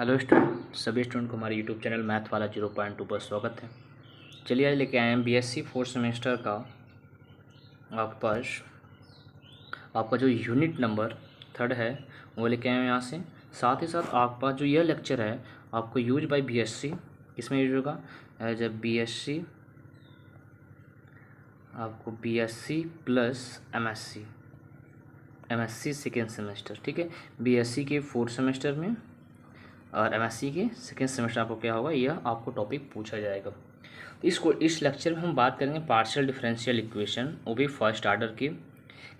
Hello student, सभी student को हमारे यूट्यूब चैनल मैथ वाला 0.2 पर स्वागत है। चलिए आज लेके आए हैं बीएससी फोर्थ सेमेस्टर का आपके पास आपका जो यूनिट नंबर 3 है वो लेके आए हैं यहाँ से। साथ ही साथ आपके पास जो यह लेक्चर है आपको यूज बाय बीएससी, इसमें यूज होगा एज ए बीएससी, आपको BSc plus MSc second semester, ठीक है। बीएससी के फोर्थ सेमेस्टर में और एमएससी के सेकेंड सेमेस्टर आपको क्या होगा, यह आपको टॉपिक पूछा जाएगा। इस लेक्चर में हम बात करेंगे पार्शियल डिफरेंशियल इक्वेशन, वो भी फर्स्ट ऑर्डर की।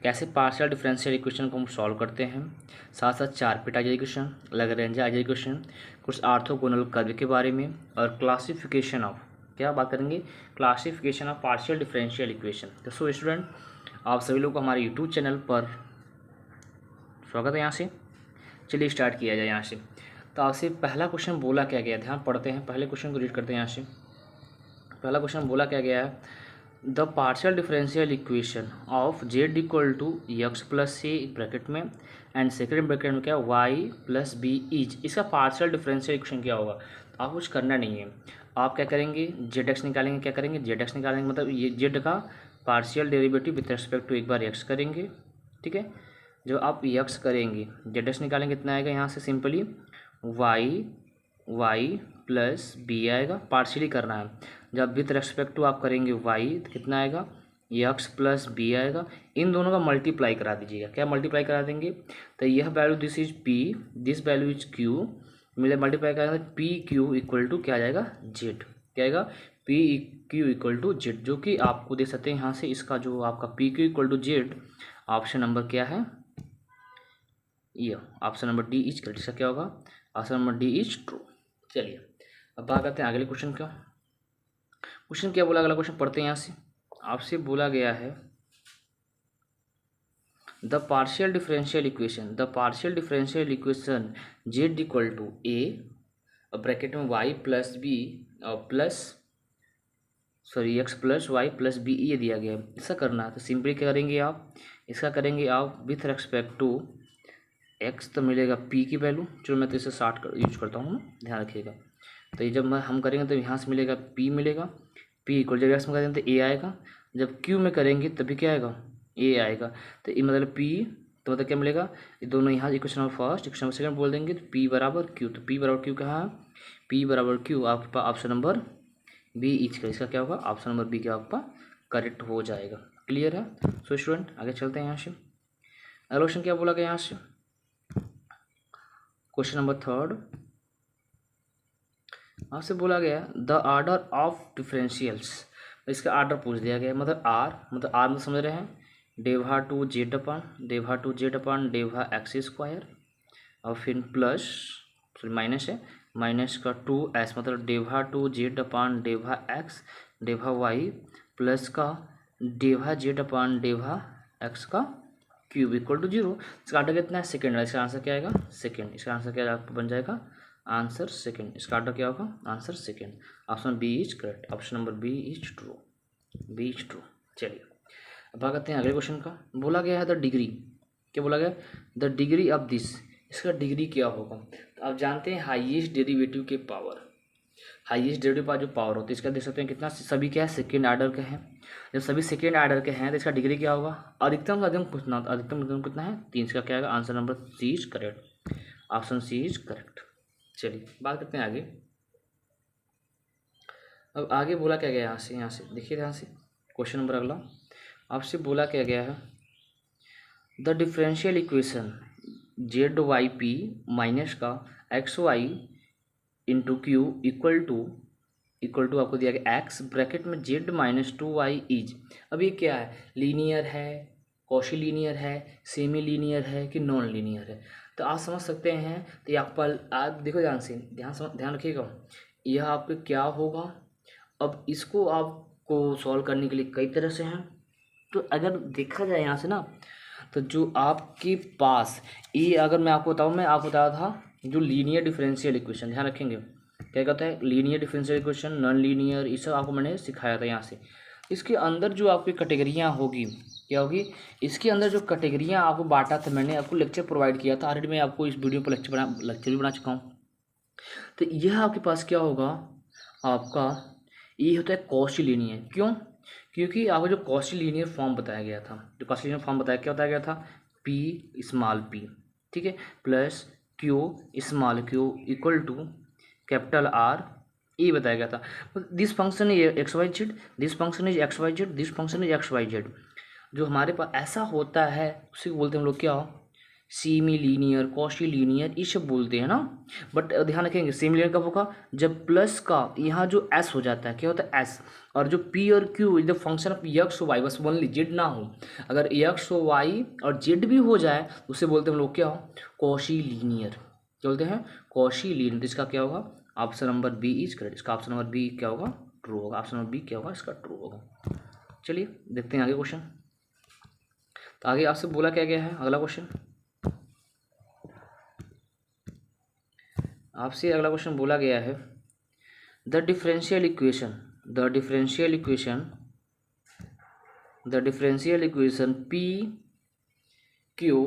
कैसे पार्शियल डिफरेंशियल इक्वेशन को हम सॉल्व करते हैं, साथ साथ 4 पिटाइज इक्वेशन, लैग्रेंज इक्वेशन, कुछ ऑर्थोगोनल कर्व के बारे में और क्लासिफिकेशन ऑफ, क्या बात करेंगे, classification of partial differential equation. तो सो स्टूडेंट, आप सभी लोग को हमारे यूट्यूब चैनल पर स्वागत है। यहाँ से चलिए स्टार्ट किया जाए। यहाँ से तो आपसे पहला क्वेश्चन बोला क्या गया, ध्यान पढ़ते हैं, पहले क्वेश्चन को रीड करते हैं। यहाँ से पहला क्वेश्चन बोला क्या गया है, the partial differential equation of Z equal to X plus C bracket में एंड सेकेंड ब्रैकेट में क्या वाई प्लस बी इच, इसका पार्शियल डिफरेंशियल इक्वेशन क्या होगा। तो आप कुछ करना नहीं है, आप क्या करेंगे, जेड एक्स निकालेंगे। क्या करेंगे, जेड एक्स निकालेंगे, मतलब ये जेड का partial derivative with respect to एक बार एक्स करेंगे, ठीक है। जो आप एक्स करेंगे, जेड एक्स निकालेंगे, कितना आएगा यहाँ से, सिंपली वाई प्लस बी आएगा, पार्शियली करना है। जब विथ रेस्पेक्ट टू आप करेंगे वाई तो कितना आएगा, एक्स प्लस बी आएगा। इन दोनों का मल्टीप्लाई करा दीजिएगा। क्या मल्टीप्लाई करा देंगे, तो यह value this is P, this value is Q, मिले मल्टीप्लाई करेंगे पी क्यू इक्वल टू क्या आ जाएगा, जेड। क्या आएगा, P Q equal to Z, जो कि आपको दे सकते हैं यहाँ से। इसका जो आपका P Q equal to Z, option number क्या है, ये option number D is correct. इसका क्या होगा, option number D is true. चलिए अब बात करते हैं अगले क्वेश्चन का। क्वेश्चन क्या बोला, अगला क्वेश्चन पढ़ते हैं। यहाँ से आपसे बोला गया है the partial differential equation Z equal to A bracket में Y plus B plus X plus Y plus B ये दिया गया है। इसका करना है तो सिंपली क्या करेंगे आप, इसका करेंगे आप विथ रेस्पेक्ट टू एक्स, तो मिलेगा पी की वैल्यू, जो मैं तो इसे 60 यूज करता हूँ ना, ध्यान रखिएगा। तो ये जब हम करेंगे तो यहाँ से मिलेगा पी, मिलेगा पी इक्वल, जब एक्स में करेंगे तो ए आएगा, जब क्यू में करेंगे तभी क्या आएगा, ए आएगा। तो ये मतलब पी, तो मतलब क्या मिलेगा, ये दोनों यहाँ equation number first, equation number second बोल देंगे, तो पी बराबर क्यू। तो पी बराबर क्यू कहाँ है, पी बराबर क्यू, आपके पास ऑप्शन नंबर बी इच का, इसका क्या होगा, ऑप्शन नंबर बी क्या आपका करेक्ट हो जाएगा। क्लियर है। सो स्टूडेंट आगे चलते हैं। यहाँ से अगला क्वेश्चन क्या बोला गया, यहाँ से क्वेश्चन नंबर 3 आपसे बोला गया द ऑर्डर ऑफ डिफरेंशियल्स, इसका ऑर्डर पूछ दिया गया। मतलब आर में समझ रहे हैं, डेवा टू जेड अपन डेवा एक्स स्क्वायर, और फिर प्लस माइनस है, माइनस का 2s, मतलब डेवा टू जेड अपन डेवा एक्स डेवा वाई प्लस का डेवा जेड अपन डेवा एक्स का क्यूब इक्वल टू 0। इसका आर्डर कितना है, सेकेंड है। इसका आंसर क्या आएगा, सेकेंड। इसका आंसर क्या आपको बन जाएगा, आंसर सेकेंड। इसका आर्डर क्या होगा, answer second. Option B is correct, option number B is true. चलिए अब बात करते हैं अगले क्वेश्चन का। बोला गया है द डिग्री, क्या बोला गया, द डिग्री ऑफ दिस, इसका डिग्री क्या होगा। तो आप जानते हैं हाईएस्ट डेरिवेटिव के पावर, हाईएस्ट डेरिवेटिव का जो पावर होता है, इसका देख सकते हैं कितना, सभी क्या है, सेकेंड ऑर्डर के हैं। जब सभी सेकेंड ऑर्डर के हैं तो इसका डिग्री क्या होगा, अधिकतम कितना है, 3। इसका क्या आएगा, answer number C is correct, option C is correct. चलिए बात करते हैं आगे। अब आगे बोला क्या गया, यहाँ से देखिए ध्यान से, क्वेश्चन नंबर अगला आपसे बोला क्या गया है, the differential equation Z Y P minus का X Y into Q equal to आपको दिया गया एक्स ब्रैकेट में जेड माइनस 2y इज। अब ये क्या है, लीनियर है, कॉशी लीनियर है, सेमी लीनियर है कि नॉन लीनियर है। तो आप समझ सकते हैं। तो यहाँ पर आप देखो ध्यान से, ध्यान रखिएगा, यह आपके क्या होगा। अब इसको आपको सॉल्व करने के लिए कई तरह से हैं। तो अगर देखा जाए यहाँ से ना, तो जो आपके पास ये, अगर मैं आपको बताऊँ, मैं आपको बताया था जो लीनियर डिफरेंशियल इक्वेशन, ध्यान रखेंगे क्या कहता है, linear differential equation, non linear, ये सब आपको मैंने सिखाया था। यहाँ से इसके अंदर जो आपकी कैटेगरियाँ होगी, क्या होगी, इसके अंदर जो कैटेगरियाँ आपको बांटा था, मैंने आपको लेक्चर प्रोवाइड किया था ऑलरेडी। मैं आपको इस वीडियो पर लेक्चर भी बना चुका हूँ। तो यह आपके पास क्या होगा, आपका ये होता है कॉची लीनियर। क्यों? क्योंकि आपको जो कॉची लीनियर फॉर्म बताया गया था, जो कॉची लीनियर फॉर्म बताया क्या बताया गया था, पी स्मॉल पी, ठीक है, plus Q small Q equal to capital R, ये बताया गया था। This function is X Y Z, this function is X Y Z, this function is X Y Z. जो हमारे पास ऐसा होता है उसी को बोलते हैं हम लोग क्या, सेमी लीनियर, कॉशी लीनियर, ये सब बोलते हैं ना। बट ध्यान रखेंगे सेमी लीनियर कब होगा, जब प्लस का यहाँ जो एस हो जाता है, क्या होता है एस, और जो पी और Q the function of X Y, बस ओनली जेड ना हो। अगर एक्स वाई और जेड भी हो जाए तो उसे बोलते हैं हम लोग क्या, कॉशी लीनियर। क्या बोलते हैं, कॉशी लीनियर। इसका क्या होगा, option number B is correct. इसका ऑप्शन नंबर बी क्या होगा, ट्रू होगा। ऑप्शन नंबर बी क्या होगा, इसका ट्रू होगा। चलिए देखते हैं आगे क्वेश्चन। तो आगे आपसे बोला क्या गया है, अगला क्वेश्चन आपसे अगला क्वेश्चन बोला गया है, the differential equation, the differential equation, the differential equation P Q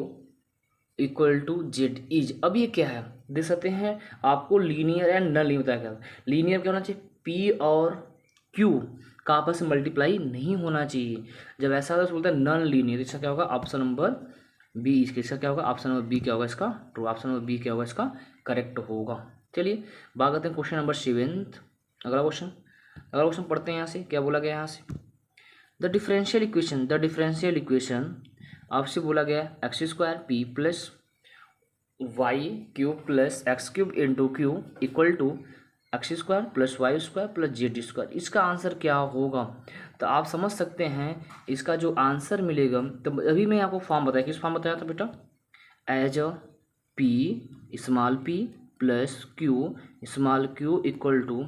equal to Z is. अब ये क्या है देख सकते हैं, आपको लीनियर एंड नॉन लीनियर बताया गया। लीनियर क्या होना चाहिए, पी और क्यू का आपस में मल्टीप्लाई नहीं होना चाहिए। जब ऐसा होता है तो बोलते हैं नॉन लीनियर। इसका क्या होगा, ऑप्शन नंबर बी। इसका क्या होगा, ऑप्शन नंबर बी क्या होगा, इसका ट्रू। ऑप्शन नंबर बी क्या होगा, इसका करेक्ट होगा। चलिए बात करते हैं क्वेश्चन नंबर 7। अगला क्वेश्चन पढ़ते हैं यहाँ से, क्या बोला गया यहाँ से, the differential equation, the differential equation आपसे बोला गया X square P plus Y cube plus X cube into Q equal to X square plus Y square plus Z square. इसका आंसर क्या होगा, तो आप समझ सकते हैं इसका जो आंसर मिलेगा। तो अभी मैं आपको फॉर्म बताया, किस फॉर्म बताया था बेटा, as a P small P plus Q small Q equal to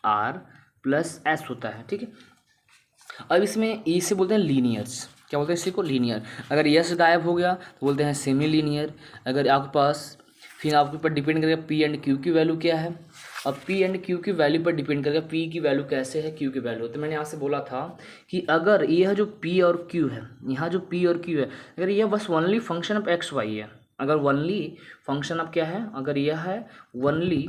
R plus S होता है, ठीक है। अब इसमें ई से बोलते हैं लीनियर्स, क्या बोलते हैं इसी को, लीनियर। अगर यस गायब हो गया तो बोलते हैं सेमी लीनियर। अगर आपके पास फिर आपके ऊपर डिपेंड करेगा पी एंड क्यू की वैल्यू क्या है। अब पी एंड क्यू की वैल्यू पर डिपेंड करेगा पी की वैल्यू कैसे है, क्यू की वैल्यू। तो मैंने यहाँ से बोला था कि अगर यह जो पी और क्यू है, यहाँ जो पी और क्यू है, अगर यह बस only function of X Y है, अगर ओनली फंक्शन ऑफ क्या है, अगर यह है ओनली,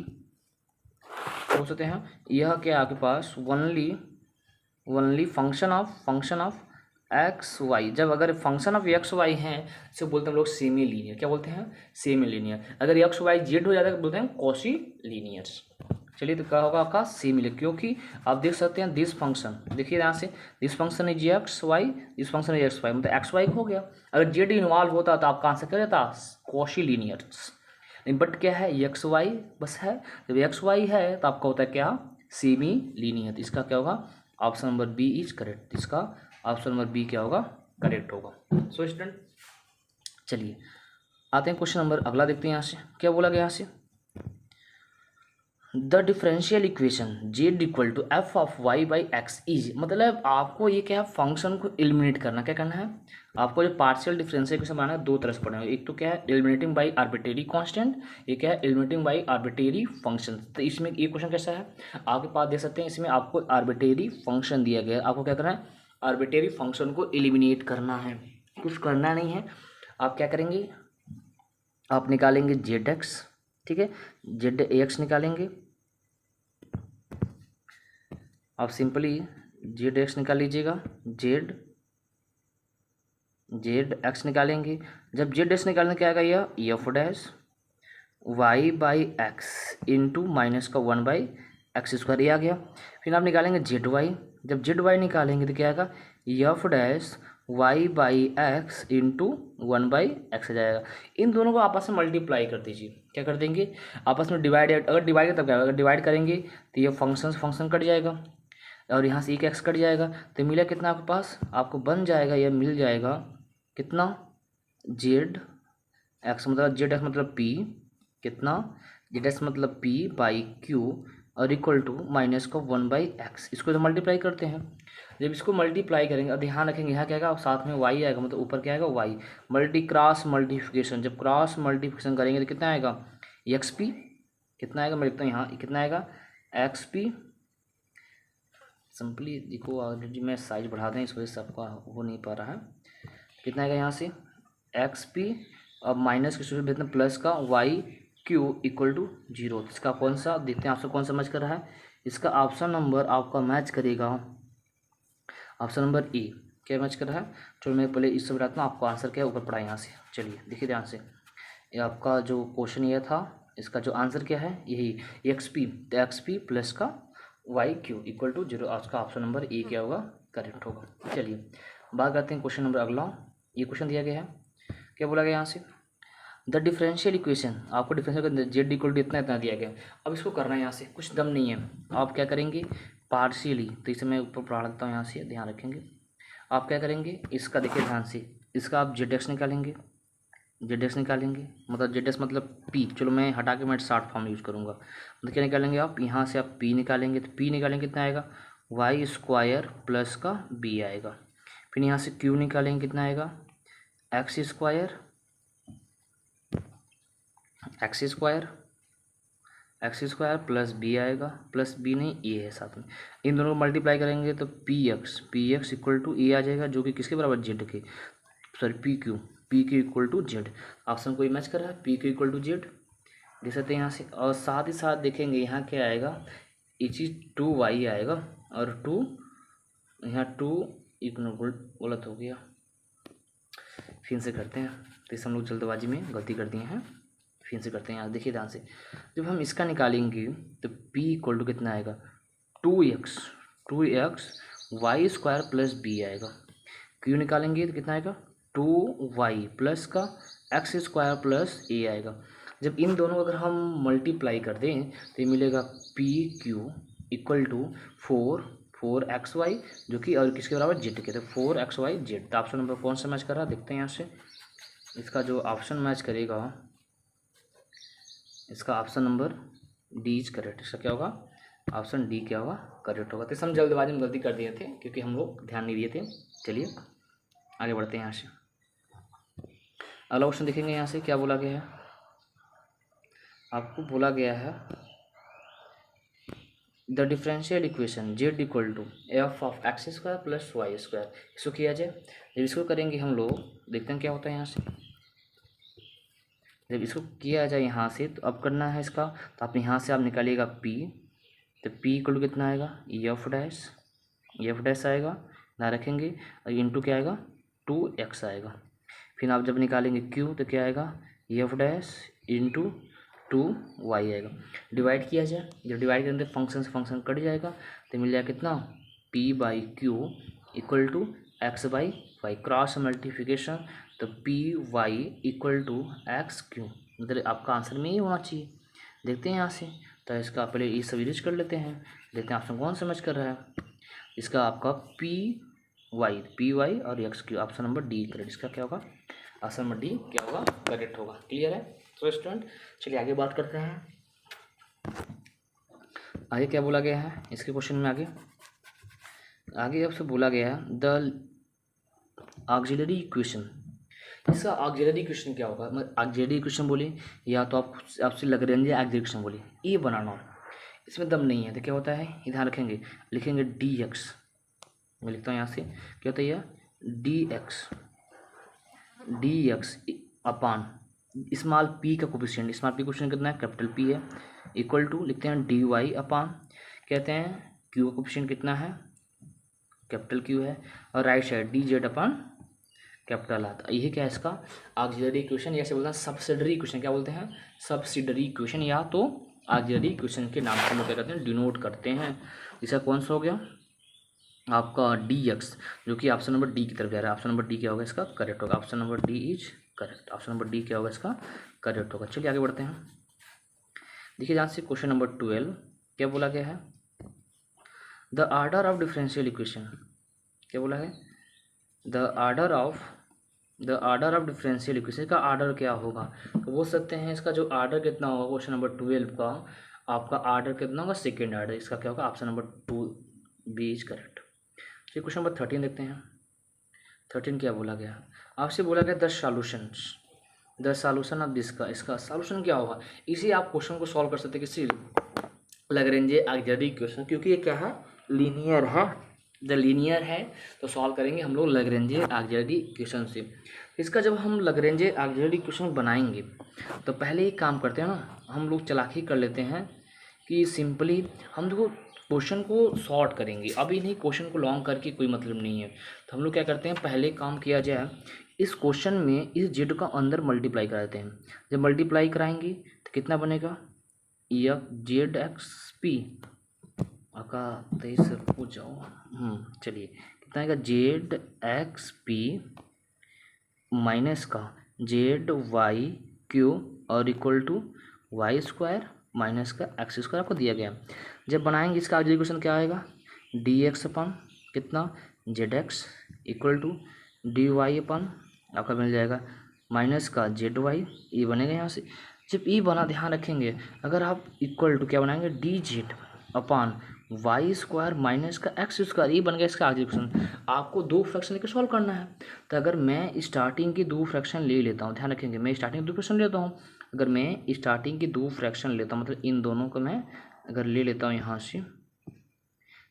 बोल सकते हैं यह क्या है आपके पास only function of X Y. जब अगर फंक्शन ऑफ एक्स वाई है इसे बोलते हैं हम लोग सेमी लीनियर। क्या बोलते हैं, सेमी लीनियर। अगर एक्स वाई जेड हो जाता है तो बोलते हैं कॉशी लीनियर। चलिए तो क्या होगा आपका सेमी लीनियर, क्योंकि आप देख सकते हैं दिस फंक्शन, देखिए यहाँ से this function is X Y, this function is X Y, मतलब एक्स वाई हो गया। अगर जेड इन्वॉल्व होता तो आपका आंसर क्या रहता, कॉशी लीनियर। बट क्या है, एक्स वाई बस है। जब एक्स वाई है तो आपका होता है क्या, सेमी लीनियर। इसका क्या होगा, option number B is correct. इसका ऑप्शन नंबर बी क्या होगा, करेक्ट होगा। सो स्टूडेंट चलिए आते हैं क्वेश्चन नंबर अगला, देखते हैं यहाँ से क्या बोला गया। यहाँ से the differential equation Z equal to F of Y by X is, मतलब आपको ये क्या है, फंक्शन को एलिमिनेट करना। क्या करना है आपको, जो पार्शियल डिफरेंशियल इक्वेशन बनाना है दो तरह से पढ़ेंगे। एक तो क्या है एलिमिनेटिंग बाई आर्बिट्रेरी कांस्टेंट, एक है एलिमिनेटिंग बाई आर्बिट्रेरी फंक्शन। तो इसमें ये क्वेश्चन कैसा है, आपके पास देख सकते हैं इसमें आपको आर्बिट्रेरी फंक्शन दिया गया है। आपको क्या करना है, आर्बिट्रेरी फंक्शन को एलिमिनेट करना है, कुछ करना नहीं है। आप क्या करेंगे, आप निकालेंगे जेड एक्स, ठीक है, जेड एक्स निकालेंगे। आप सिंपली जेड एक्स निकाल लीजिएगा, जेड एक्स निकालेंगे। जब जेड एक्स निकालने क्या आएगा, यह F dash Y by X into minus का 1 बाई एक्स स्क्वायर, ये आ गया। फिर आप निकालेंगे जेड वाई, जब जेड वाई निकालेंगे तो क्या आएगा, F dash Y by X into 1 by X आ जाएगा। इन दोनों को आपस में मल्टीप्लाई कर दीजिए। क्या कर देंगे, आपस में डिवाइड, अगर डिवाइड तब क्या होगा, अगर डिवाइड करेंगे तो ये फंक्शन कट जाएगा और यहाँ से एक एक्स कट जाएगा। तो मिला कितना आपके पास, आपको बन जाएगा, यह मिल जाएगा कितना, जेड एक्स मतलब जेड एक्स मतलब पी, कितना जेड एक्स मतलब पी बाई क्यू और इक्वल टू माइनस का 1 बाई एक्स। इसको तो मल्टीप्लाई करते हैं। जब इसको मल्टीप्लाई करेंगे और ध्यान रखेंगे यहाँ क्या आएगा, साथ में वाई आएगा, मतलब ऊपर क्या आएगा वाई, क्रॉस मल्टीप्लिकेशन। जब क्रॉस मल्टीप्लिकेशन करेंगे तो कितना आएगा, एक्स पी, कितना आएगा मैं लिखता हूँ यहाँ, कितना आएगा एक्स पी। सिंपली देखो ऑलरेडी मैं साइज बढ़ा दें, इस वजह से आपका हो नहीं पा रहा है। कितना आएगा यहाँ से एक्स पी, अब माइनस के सूत्र भेजना प्लस का वाई क्यू इक्वल टू 0। इसका कौन सा देखते हैं, आपसे कौन सा मैच कर रहा है, इसका ऑप्शन नंबर आपका मैच करेगा ऑप्शन नंबर ए। क्या मैच कर रहा है, चलो मैं पहले इससे बताता हूँ आपको आंसर क्या है, ऊपर पढ़ा यहाँ से। चलिए देखिए ध्यान से, ये आपका जो क्वेश्चन ये था, इसका जो आंसर क्या है, यही एक्स पी, तो एक्स पी प्लस का वाई क्यू इक्वल टू 0। आज का ऑप्शन नंबर ए क्या होगा, करेक्ट होगा। चलिए बात करते हैं क्वेश्चन नंबर अगला। ये क्वेश्चन दिया गया है, क्या बोला गया यहाँ से, द डिफरेंशियल इक्वेशन, आपको डिफरेंशियल जेड इक्वल टू इतना इतना दिया गया। अब इसको करना है, यहाँ से कुछ दम नहीं है, आप क्या करेंगे पार्शियली, तो इसे मैं ऊपर पढ़ा देता हूँ यहाँ से, ध्यान रखेंगे। आप क्या करेंगे, इसका देखिए ध्यान से, इसका आप जेड एक्स निकालेंगे, जेड एक्स निकालेंगे, मतलब जेड एक्स मतलब पी, चलो मैं हटा के मैं शॉर्ट फॉर्म यूज़ करूँगा। मतलब क्या निकालेंगे आप, यहाँ से आप पी निकालेंगे, तो पी निकालेंगे कितना आएगा, वाई स्क्वायर प्लस का बी आएगा। फिर यहाँ से क्यू निकालेंगे, कितना आएगा, X square, X square, X square plus B आएगा, प्लस बी नहीं ए है साथ में, इन दोनों को मल्टीप्लाई करेंगे तो P X equal to A आ जाएगा, जो कि किसके बराबर, जेड के, sorry P Q equal to Z. Option कोई मैच कर रहा है, P Q equal to Z, देख सकते हैं यहाँ से। और साथ ही साथ देखेंगे यहाँ क्या आएगा, ये चीज़ 2y आएगा, और 2 यहाँ 2 गलत हो गया, फिर से करते हैं, तो इस हम लोग जल्दबाजी में गलती कर दिए हैं, फिर से करते हैं। यहाँ देखिए ध्यान से, जब हम इसका निकालेंगे तो p इक्वल टू कितना आएगा, 2x Y square plus B आएगा। q निकालेंगे तो कितना आएगा, 2y प्लस का एक्स स्क्वायर प्लस ए आएगा। जब इन दोनों को अगर हम मल्टीप्लाई कर दें तो ये मिलेगा P Q equal to 4xy, जो कि और किसके बराबर, जेड के, तो 4xy जेड। तो ऑप्शन नंबर कौन सा मैच कर रहा है, देखते हैं यहाँ से। इसका जो ऑप्शन मैच करेगा, इसका option number D is correct. इसका क्या होगा, ऑप्शन डी क्या होगा, करेक्ट होगा। तो हम जल्दबाजी में गलती कर दिए थे, क्योंकि हम लोग ध्यान नहीं दिए थे। चलिए आगे बढ़ते हैं यहाँ से। अगला क्वेश्चन देखेंगे, यहाँ से क्या बोला गया है, आपको बोला गया है the differential equation Z equal to F of X square plus Y square. इसको किया जाए, जब इसको करेंगे हम लोग, देखते हैं क्या होता है यहाँ से। जब इसको किया जाए यहाँ से, तो अब करना है इसका, तो आप यहाँ से आप निकालिएगा p, तो p इक्वल टू कितना आएगा, एफ डैश आएगा, ना रखेंगे, और इंटू क्या आएगा, 2x आएगा। फिर आप जब निकालेंगे q, तो क्या आएगा, एफ डैश इंटू 2y आएगा। डिवाइड किया जाए, जब डिवाइड करेंगे फंक्शन से फंक्शन कट जाएगा, तो मिल जाएगा कितना, p by Q equal to X by Y, cross multiplication, तो P Y equal to X Q, मतलब आपका आंसर में ही होना चाहिए। देखते हैं यहाँ से, तो इसका पहले ये सब यूज कर लेते हैं, देखते हैं ऑप्शन कौन समझ कर रहा है। इसका आपका पी वाई और x Q, option number D correct. इसका क्या होगा, ऑप्शन नंबर डी क्या होगा, करेक्ट होगा। क्लियर है तो स्टूडेंट, चलिए आगे बात करते हैं। आगे क्या बोला गया है इसके क्वेश्चन में, आगे आपसे बोला गया है द ऑक्सिलरी इक्वेशन। इसका ऑक्सिलरी इक्वेशन क्या होगा, मतलब ऑक्सिलरी इक्वेशन बोले, या तो आपसे Lagrange ऑक्सिलरी इक्वेशन बोले, ये बनाना, इसमें दम नहीं है। तो क्या होता है, ध्यान रखेंगे, लिखेंगे dx, मैं लिखता हूँ यहाँ से, क्या होता है यह dx अपान स्मॉल p का कोफिशिएंट, स्मॉल p कोफिशिएंट कितना है, कैपिटल P है, इक्वल टू लिखते हैं dy अपान, कहते हैं q का कोफिशिएंट कितना है, कैपिटल Q है, और राइट साइड dz अपान कैपिटल आता है। यही क्या है इसका ऑक्सिलरी इक्वेशन, या से बोलते हैं सब्सिडरी इक्वेशन, क्या बोलते हैं, सब्सिडरी इक्वेशन, या तो ऑक्सिलरी इक्वेशन के नाम से हम लोग क्या करते हैं, डिनोट करते हैं। इसका कौन सा हो गया आपका dx, जो कि ऑप्शन नंबर डी की तरफ जा रहा है। ऑप्शन नंबर डी क्या होगा, इसका करेक्ट होगा, option number D is correct, option number D क्या होगा, इसका करेक्ट होगा। चलिए आगे बढ़ते हैं, देखिए ध्यान से, क्वेश्चन नंबर 12 क्या बोला गया है, the order of differential equation, क्या बोला है, the order of differential equation का ऑर्डर क्या होगा। तो बोल सकते हैं इसका जो ऑर्डर कितना होगा, क्वेश्चन नंबर 12 का आपका ऑर्डर कितना होगा, सेकेंड ऑर्डर। इसका क्या होगा, option number 2 B is correct. चलिए क्वेश्चन नंबर 13 देखते हैं। 13 क्या बोला गया, आपसे बोला गया द सॉल्यूशन ऑफ दिस का, इसका सॉल्यूशन क्या होगा। इसी आप क्वेश्चन को सॉल्व कर सकते हैं किसी Lagrange ऑक्सिलरी इक्वेशन, क्योंकि ये क्या है, लीनियर है, जब लीनियर है तो सॉल्व करेंगे हम लोग लैग्रेंजे ऑक्सिलरी इक्वेशन से। इसका जब हम लैग्रेंजे ऑक्सिलरी इक्वेशन बनाएंगे तो पहले एक काम करते हैं ना, हम लोग चालाकी कर लेते हैं कि सिंपली हम देखो क्वेश्चन को शॉर्ट करेंगे, अभी नहीं क्वेश्चन को लॉन्ग करके कोई मतलब नहीं है। तो हम लोग क्या करते हैं, पहले काम किया जाए इस क्वेश्चन में इस जेड का अंदर मल्टीप्लाई कराते हैं। जब मल्टीप्लाई कराएंगे तो कितना बनेगा, यह जेड एक्स पी का 23 से पूछ जाओ, चलिए कितना आएगा, जेड एक्स पी माइनस का जेड वाई क्यू और equal to Y square minus का एक्स स्क्वायर आपको दिया गया। जब बनाएंगे इसका आगे इक्वेशन क्या आएगा, डी एक्स अपन कितना Z X equal to D Y upon आपका मिल जाएगा माइनस का जेड वाई, ये बनेगा यहाँ से। जब ई बना ध्यान रखेंगे, अगर आप इक्वल टू क्या बनाएंगे, D Z upon y square minus का एक्स स्क्वायर, ये बन गया इसका आगे क्वेश्चन। आपको दो फ्रैक्शन लेकर सॉल्व करना है। तो अगर मैं स्टार्टिंग की दो फ्रैक्शन ले लेता हूँ, ध्यान रखेंगे मैं स्टार्टिंग दो फ्रैक्शन लेता हूँ, अगर मैं स्टार्टिंग की दो फ्रैक्शन लेता हूँ मतलब इन दोनों को मैं अगर ले लेता हूँ यहाँ से,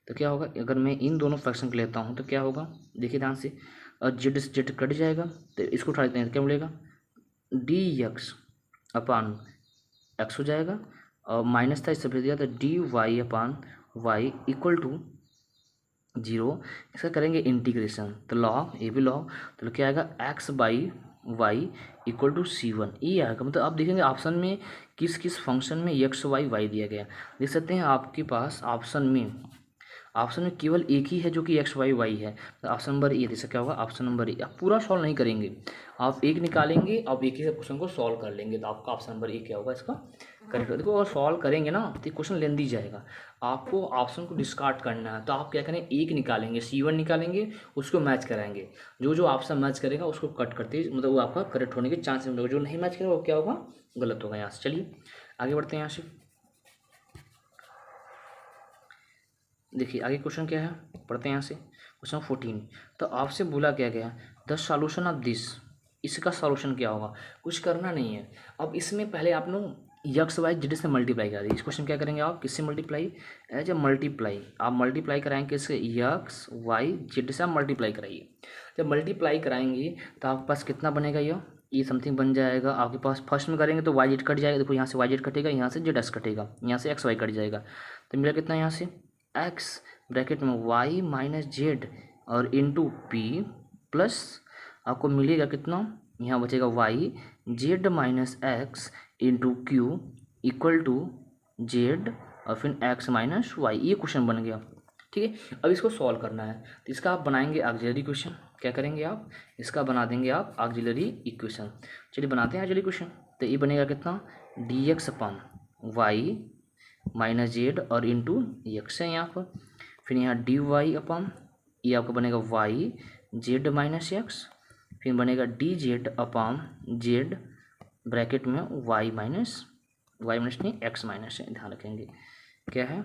तो क्या होगा, अगर मैं इन दोनों फ्रैक्शन को लेता हूँ तो क्या होगा, देखिए ध्यान से, और जेड से जेड कट जाएगा तो इसको उठा लेते हैं, क्या मिलेगा, डी एक्स अपान एक्स हो जाएगा और माइनस था इससे भेज दिया तो D Y upon Y equal to 0। इसका करेंगे इंटीग्रेशन तो लॉग, ये भी लॉग, तो क्या आएगा X by Y equal to C1, ये आएगा। मतलब आप देखेंगे ऑप्शन में किस किस फंक्शन में एक्स वाई वाई दिया गया, देख सकते हैं आपके पास ऑप्शन में केवल एक ही है जो कि एक्स वाई वाई है, तो ऑप्शन नंबर ए, जैसे क्या होगा ऑप्शन नंबर ए। आप पूरा सॉल्व नहीं करेंगे, आप एक निकालेंगे, आप एक ही से क्वेश्चन को सॉल्व कर लेंगे, तो आपका ऑप्शन नंबर ए क्या होगा इसका करेक्ट। देखो अगर सॉल्व करेंगे ना तो क्वेश्चन लेंदी जाएगा, आपको ऑप्शन को डिस्कार्ड करना है। तो आप क्या करें, एक निकालेंगे, C1 निकालेंगे, उसको मैच कराएंगे, जो ऑप्शन मैच करेगा उसको कट करते, मतलब वो आपका करेक्ट होने के चांसेस मिलेगा, जो नहीं मैच करेगा वो क्या होगा, गलत होगा। यहाँ से चलिए आगे बढ़ते हैं। यहाँ से देखिए आगे क्वेश्चन क्या है, पढ़ते हैं यहाँ से क्वेश्चन 14। तो आपसे बोला क्या गया, द सॉल्यूशन ऑफ दिस, इसका सॉल्यूशन क्या होगा, कुछ करना नहीं है। अब इसमें पहले आप लोग यक्स वाई जेड से मल्टीप्लाई करा दीजिए। इस क्वेश्चन क्या करेंगे आप, किससे मल्टीप्लाई, एज ए मल्टीप्लाई, आप मल्टीप्लाई कराएंगे किससे, यक्स वाई जेड से आप मल्टीप्लाई कराइए। जब मल्टीप्लाई कराएंगे तो आपके पास कितना बनेगा, ये समथिंग बन जाएगा आपके पास। फर्स्ट में करेंगे तो वाई जेड कट जाएगा, देखो यहाँ से वाई जेड कटेगा, यहाँ से जेड एक्स कटेगा, यहाँ से एक्स वाई कट जाएगा, तो मिला कितना यहाँ से एक्स ब्रैकेट में वाई माइनस जेड और इंटू पी प्लस आपको मिलेगा कितना, यहाँ बचेगा Y Z minus X into Q equal to Z और फिर एक्स माइनस वाई। ये क्वेश्चन बन गया, ठीक है। अब इसको सॉल्व करना है तो इसका आप बनाएंगे ऑक्सिलरी इक्वेशन। क्या करेंगे आप, इसका बना देंगे आप ऑक्सिलरी इक्वेशन। चलिए बनाते हैं ऑक्सिलरी इक्वेशन। तो ये बनेगा कितना, D X upon y minus Z और इंटू एक्स है यहाँ पर, फिर यहाँ डी वाई अपान ये आपका बनेगा वाई जेड माइनस एक्स, फिर बनेगा D Z upon Z bracket में वाई माइनस नहीं एक्स माइनस है, ध्यान रखेंगे क्या है,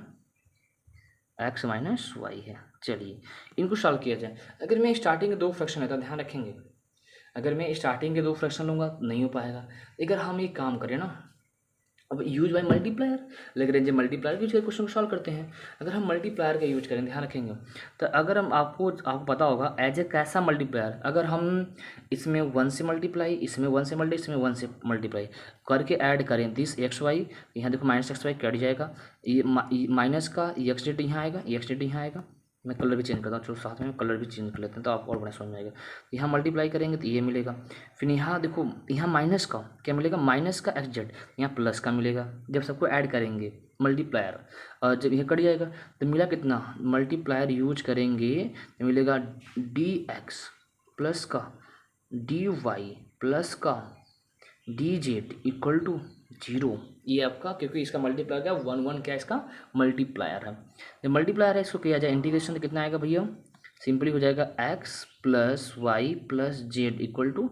एक्स माइनस वाई है। चलिए इनको सॉल्व किया जाए। अगर मैं स्टार्टिंग के दो फ्रैक्शन लेता, ध्यान रखेंगे, अगर मैं स्टार्टिंग के दो फ्रैक्शन लूँगा नहीं हो पाएगा। अगर हम एक काम करें ना, अब use by multiplier, Lagrange multiplier use करके क्वेश्चन को सॉल्व करते हैं। अगर हम मल्टीप्लायर का यूज करें, ध्यान रखेंगे, तो अगर हम आपको पता होगा एज ए कैसा मल्टीप्लायर, अगर हम इसमें 1 से मल्टीप्लाई, इसमें 1 से मल्टीप्लाई, इसमें 1 से मल्टीप्लाई करके ऐड करें दिस एक्स वाई, यहाँ देखो माइनस एक्स वाई कट जाएगा, ये माइनस का एक्स डेट यहाँ आएगा, एक्स डेट यहाँ आएगा। मैं कलर भी चेंज करता हूँ, चलो साथ में कलर भी चेंज कर लेते हैं तो आप और बड़ा समझ में आएगा। यहाँ मल्टीप्लाई करेंगे तो ये मिलेगा, फिर यहाँ देखो यहाँ माइनस का क्या मिलेगा, माइनस का एक्स जेड, यहाँ प्लस का मिलेगा। जब सबको ऐड करेंगे मल्टीप्लायर और जब यह कट जाएगा तो मिला कितना, मल्टीप्लायर यूज करेंगे तो मिलेगा डी एक्स प्लस का डी वाई प्लस का डी जेड इक्वल टू 0। ये आपका, क्योंकि इसका मल्टीप्लायर क्या 1 क्या इसका मल्टीप्लायर है। जब मल्टीप्लायर है इसको किया जाए इंटीग्रेशन तो कितना आएगा भैया, सिंपली हो जाएगा X plus Y plus Z equal to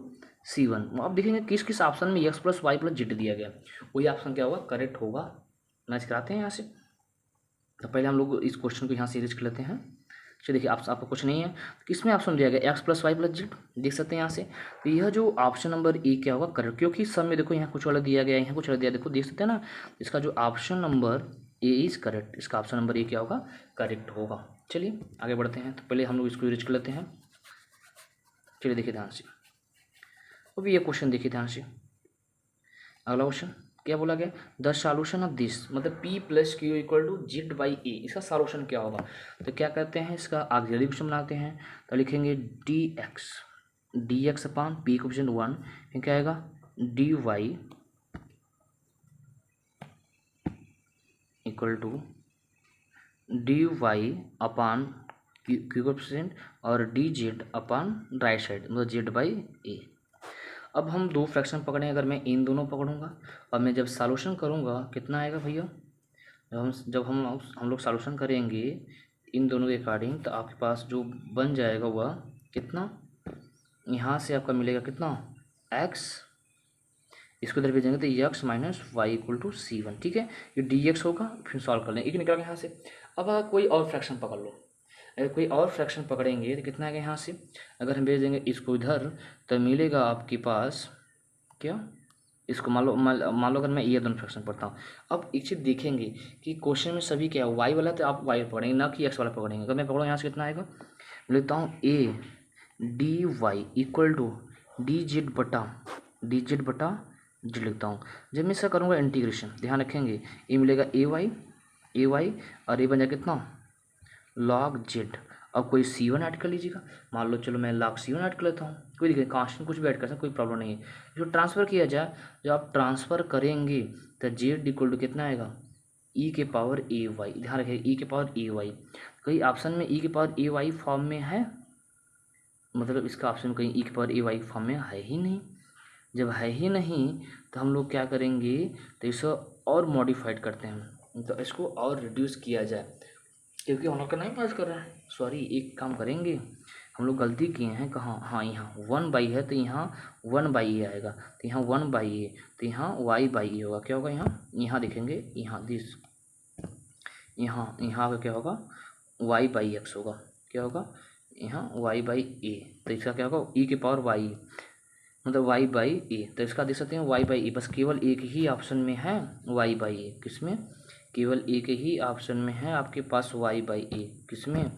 C1। आप देखेंगे किस किस ऑप्शन में X plus Y plus Z दिया गया, वही ऑप्शन क्या होगा करेक्ट होगा। मैच कराते हैं यहाँ से। तो पहले हम लोग इस क्वेश्चन को यहाँ से रीच कर लेते हैं। चलिए देखिए आपको कुछ नहीं है, किसमें ऑप्शन दिया गया X plus Y plus Z, देख सकते हैं यहाँ से। तो यह जो ऑप्शन नंबर ए क्या होगा करेक्ट, क्योंकि सब में देखो यहाँ कुछ वाला दिया गया, यहाँ कुछ वाला दिया, देखो देख सकते हैं ना, इसका जो option number A is correct, इसका ऑप्शन नंबर ए क्या होगा करेक्ट होगा। चलिए आगे बढ़ते हैं। तो पहले हम लोग इसको रीच कर लेते हैं। चलिए देखिए ध्यान से, अभी ये क्वेश्चन देखिए ध्यान से। अगला क्वेश्चन क्या बोला गया, द सॉल्यूशन ऑफ दिस, मतलब p plus Q equal to Z by A, इसका सॉल्यूशन क्या होगा। तो क्या कहते हैं, इसका ऑक्सिलरी क्वेश्चन बनाते हैं। तो लिखेंगे D X upon P question 1, फिर क्या आएगा D Y equal to D Y upon Q coefficient और D Z upon right side, मतलब जेड बाई ए। अब हम दो फ्रैक्शन पकड़ें, अगर मैं इन दोनों पकड़ूंगा और मैं जब सॉल्यूशन करूंगा कितना आएगा भैया, जब हम लोग सॉल्यूशन करेंगे इन दोनों के अकॉर्डिंग, तो आपके पास जो बन जाएगा वह कितना, यहाँ से आपका मिलेगा कितना x, इसको इधर भेजेंगे तो X minus Y equal to C1। ठीक है, ये dx होगा, फिर सॉल्व कर लें, एक निकल गया यहाँ से। अब अगर कोई और फ्रैक्शन पकड़ लो, अगर कोई और फ्रैक्शन पकड़ेंगे तो कितना आएगा यहाँ से, अगर हम भेज देंगे इसको इधर तो मिलेगा आपके पास क्या, इसको मान लो अगर मैं ये दोनों फ्रैक्शन पढ़ता हूँ। अब एक चीज़ देखेंगे कि क्वेश्चन में सभी क्या है वाई वाला, तो आप वाई पकड़ेंगे ना कि एक्स वाला पकड़ेंगे। अगर मैं पकड़ूँ यहाँ से कितना आएगा, लेता हूँ A D Y equal to D Z बटा जेड लिखता हूँ। जब मैं इसका करूँगा इंटीग्रेशन, ध्यान रखेंगे ये मिलेगा ए वाई और ये बन जाएगा कितना लॉग जेड। अब कोई C1 ऐड कर लीजिएगा, मान लो चलो मैं लॉग C1 ऐड कर लेता हूँ, कोई दिक्कत कांस्टेंट कुछ भी ऐड कर सकते, कोई प्रॉब्लम नहीं है। जो ट्रांसफ़र किया जाए, जब आप ट्रांसफ़र करेंगे तो जेड इक्वल टू कितना आएगा ई के पावर ए वाई, ध्यान रखिए ई के पावर ए वाई। कहीं ऑप्शन में ई के पावर ए वाई फॉर्म में है, मतलब इसका ऑप्शन कहीं ई के पावर ए वाई फॉर्म में है ही नहीं। जब है ही नहीं तो हम लोग क्या करेंगे, तो इसे और मॉडिफाइड करते हैं, तो इसको और रिड्यूस किया जाए, क्योंकि हम लोग का नहीं पास कर रहा है। सॉरी, एक काम करेंगे, हम लोग गलती किए हैं कहाँ, हाँ यहाँ 1/e है तो यहाँ 1/e आएगा, तो यहाँ 1/e, तो यहाँ y/e होगा। क्या होगा यहाँ देखेंगे, यहाँ दिस यहाँ का क्या होगा y/x होगा। क्या होगा यहाँ y/a, तो इसका क्या होगा e के पावर y, मतलब y/a। तो इसका देख सकते हैं y/a, बस केवल एक ही ऑप्शन में है y/a, किसमें, केवल एक ही ऑप्शन में है आपके पास y/a, किसमें,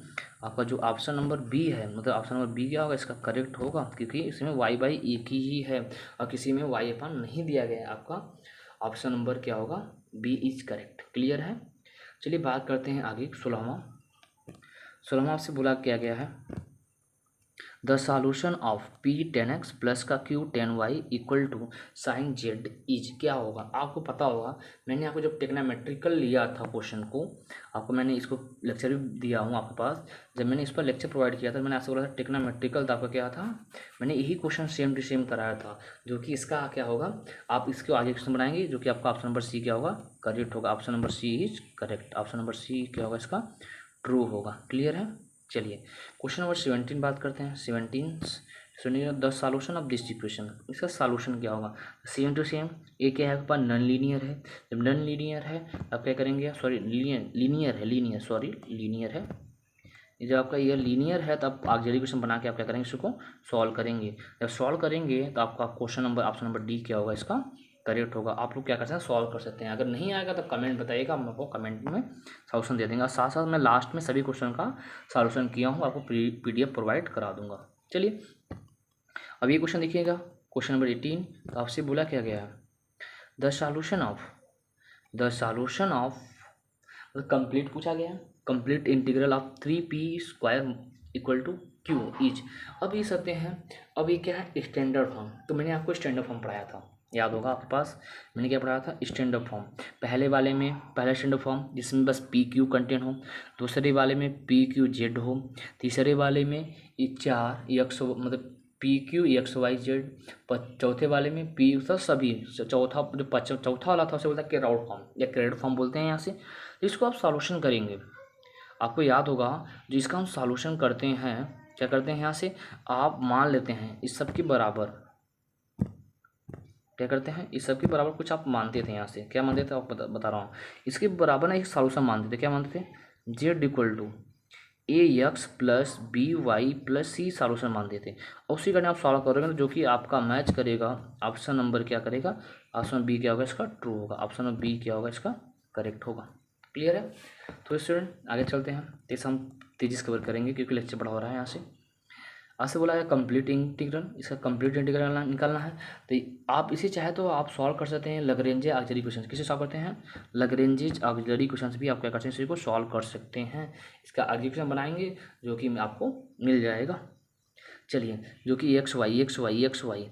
आपका जो ऑप्शन नंबर बी है, मतलब ऑप्शन नंबर बी क्या होगा, इसका करेक्ट होगा, क्योंकि इसमें y/a की ही है और किसी में y अपान नहीं दिया गया है। आपका ऑप्शन नंबर क्या होगा, बी इज करेक्ट। क्लियर है। चलिए बात करते हैं आगे 16वां आपसे बोला क्या गया है, the solution of p 10x plus का q 10y equal to sine Z is, क्या होगा। आपको पता होगा, मैंने आपको जब टेक्नामेट्रिकल लिया था क्वेश्चन को, आपको मैंने इसको लेक्चर भी दिया हूँ आपके पास, जब मैंने इस पर लेक्चर प्रोवाइड किया था मैंने आपसे बोला था टेक्नामेट्रिकल, तो आपका क्या था, मैंने यही क्वेश्चन सेम टू सेम कराया था, जो कि इसका क्या होगा, आप इसके आगे क्वेश्चन बनाएंगे, जो कि आपका ऑप्शन नंबर सी क्या होगा, करेक्ट होगा। Option number C is correct, option number C क्या होगा, इसका ट्रू होगा। क्लियर है। चलिए क्वेश्चन नंबर 17 बात करते हैं। 17 the solution of this equation, इसका सॉल्यूशन क्या होगा, सेम टू सेम। ए क्या है आपके पास, नॉन लीनियर है। जब नॉन लीनियर है आप क्या करेंगे, सॉरी लीनियर है। जब आपका ये लीनियर है तो आप ऑक्सिलरी इक्वेशन बना के आप क्या करेंगे, इसको सॉल्व करेंगे। जब सॉल्व करेंगे तो आपका question number option number D क्या होगा, इसका करेक्ट होगा। आप लोग क्या कर सकते हैं, सॉल्व कर सकते हैं। अगर नहीं आएगा तो कमेंट बताइएगा, हम आपको कमेंट में सॉल्यूशन दे देंगे। और साथ साथ मैं लास्ट में सभी क्वेश्चन का सॉल्यूशन किया हूँ, आपको PDF प्रोवाइड करा दूंगा। चलिए अब ये क्वेश्चन देखिएगा, क्वेश्चन नंबर 18। तो आपसे बोला क्या गया है, द सॉल्यूशन ऑफ कंप्लीट पूछा गया है, complete integral of 3p² equal to q is. अब ये सकते हैं, अब ये क्या है, स्टैंडर्ड फॉर्म। तो मैंने आपको स्टैंडर्ड फॉर्म पढ़ाया था, याद होगा आपके पास, मैंने क्या पढ़ाया था, स्टैंडर्ड फॉर्म। पहले वाले में पहला स्टैंडर्ड फॉर्म जिसमें बस PQ कंटेंट हो, दूसरे वाले में PQZ हो, तीसरे वाले में ये 4 x मतलब PQ XYZ, चौथे वाले में P सब सभी, चौथा जो चौथा वाला था उसे बोलता है क्रेड फॉर्म या क्रेड फॉर्म बोलते हैं यहाँ से। इसको आप सॉल्यूशन करेंगे, आपको याद होगा जिसका हम सॉल्यूशन करते हैं, क्या करते हैं, यहाँ से आप मान लेते हैं इस सब के बराबर, क्या करते हैं, इस सब के बराबर कुछ आप मानते थे। यहाँ से क्या मानते थे, आप बता रहा हूँ, इसके बराबर ना एक सॉल्यूशन मानते थे। क्या मानते थे, Z equal to AX plus BY plus C solution मानते थे। और उसी कारण आप सॉल्व करोगे जो कि आपका मैच करेगा, ऑप्शन नंबर क्या करेगा, ऑप्शन बी क्या होगा, इसका ट्रू होगा। ऑप्शन नंबर बी क्या होगा, इसका करेक्ट होगा। क्लियर है। तो स्टूडेंट आगे चलते हैं, इसे हम तेजी से कवर करेंगे क्योंकि लेक्चर बड़ा हो रहा है। यहाँ से बोला है कंप्लीट इंटीग्रल, इसका कंप्लीट इंटीग्रल निकालना है। तो आप इसे चाहे तो आप सॉल्व कर सकते हैं लैग्रेंज ऑक्सिलरी क्वेश्चन। किसे सॉल्व करते हैं? लैग्रेंज ऑक्सिलरी क्वेश्चन भी आप क्या करते हैं, इसी को सॉल्व कर सकते हैं। इसका आगे क्वेश्चन बनाएंगे जो कि आपको मिल जाएगा। चलिए, जो कि एक्स वाई तो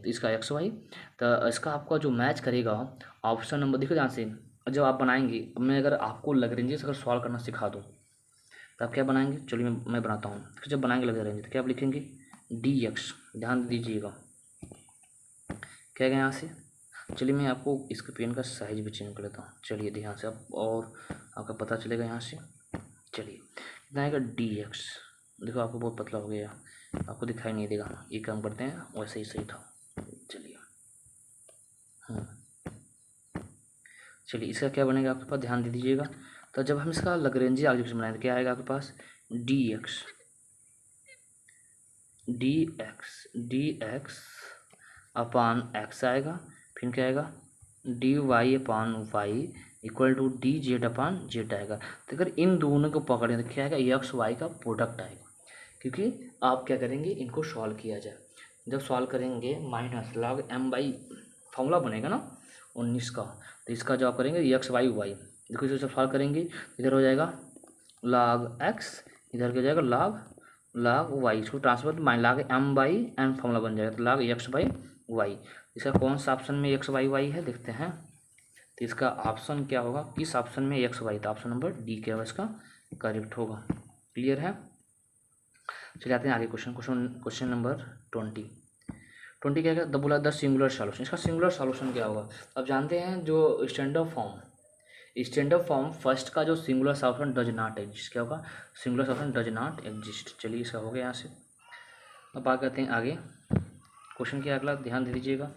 इसका एक्स वाई, तो इसका आपका जो मैच करेगा ऑप्शन नंबर, देखो ध्यान से जब आप बनाएंगे, मैं अगर आपको लैग्रेंज अगर सॉल्व करना सिखा दूँ तो आप क्या बनाएंगे? चलिए मैं बनाता हूँ। फिर जब बनाएंगे लैग्रेंज तो क्या आप लिखेंगे? डी एक्स, ध्यान दीजिएगा क्या गया यहाँ से। चलिए मैं आपको इसके पेन का साइज भी चेंज कर लेता हूँ। चलिए ध्यान से आप, और आपका पता चलेगा यहाँ से। चलिए कितना आएगा? D x. देखो आपको बहुत पतला हो गया, आपको दिखाई नहीं देगा, ये काम करते हैं वैसे ही सही था। चलिए चलिए इसका क्या बनेगा आपके पास, ध्यान दे दीजिएगा। तो जब हम इसका लैग्रेंज ऑक्सिलरी बनाएंगे तो क्या आएगा आपके पास? डी एक्स अपान एक्स आएगा। फिर क्या आएगा? D Y upon Y equal to D Z upon Z आएगा। तो अगर इन दोनों को पकड़ें तो क्या आएगा? एक्स वाई का प्रोडक्ट आएगा। क्योंकि आप क्या करेंगे, इनको सॉल्व किया जाए। जब सॉल्व करेंगे minus log M by formula बनेगा ना 19 का, तो इसका जो आप करेंगे एक्स वाई वाई, देखो इसे जब सॉल्व करेंगे इधर हो जाएगा लॉग एक्स, इधर क्या हो जाएगा लॉग वाई, इसको transfer minus log M by N formula बन जाएगा, तो लॉग एक्स बाई वाई। इसका कौन सा ऑप्शन में एक्स वाई वाई है देखते हैं। तो इसका ऑप्शन क्या होगा, किस ऑप्शन में एक्स वाई? तो ऑप्शन नंबर डी क्या होगा इसका करेक्ट होगा। क्लियर है। चलिए आते हैं आगे क्वेश्चन नंबर 20 क्या है? द बोला द सिंगुलर सॉल्यूशन। इसका सिंगुलर सॉल्यूशन क्या होगा? अब जानते हैं जो स्टैंडर्ड फॉर्म फर्स्ट का जो singular solution does not exist, क्या होगा? Singular solution does not exist. चलिए इसका हो गया यहाँ से। अब बात करते हैं आगे, क्वेश्चन क्या अगला ध्यान दे दीजिएगा।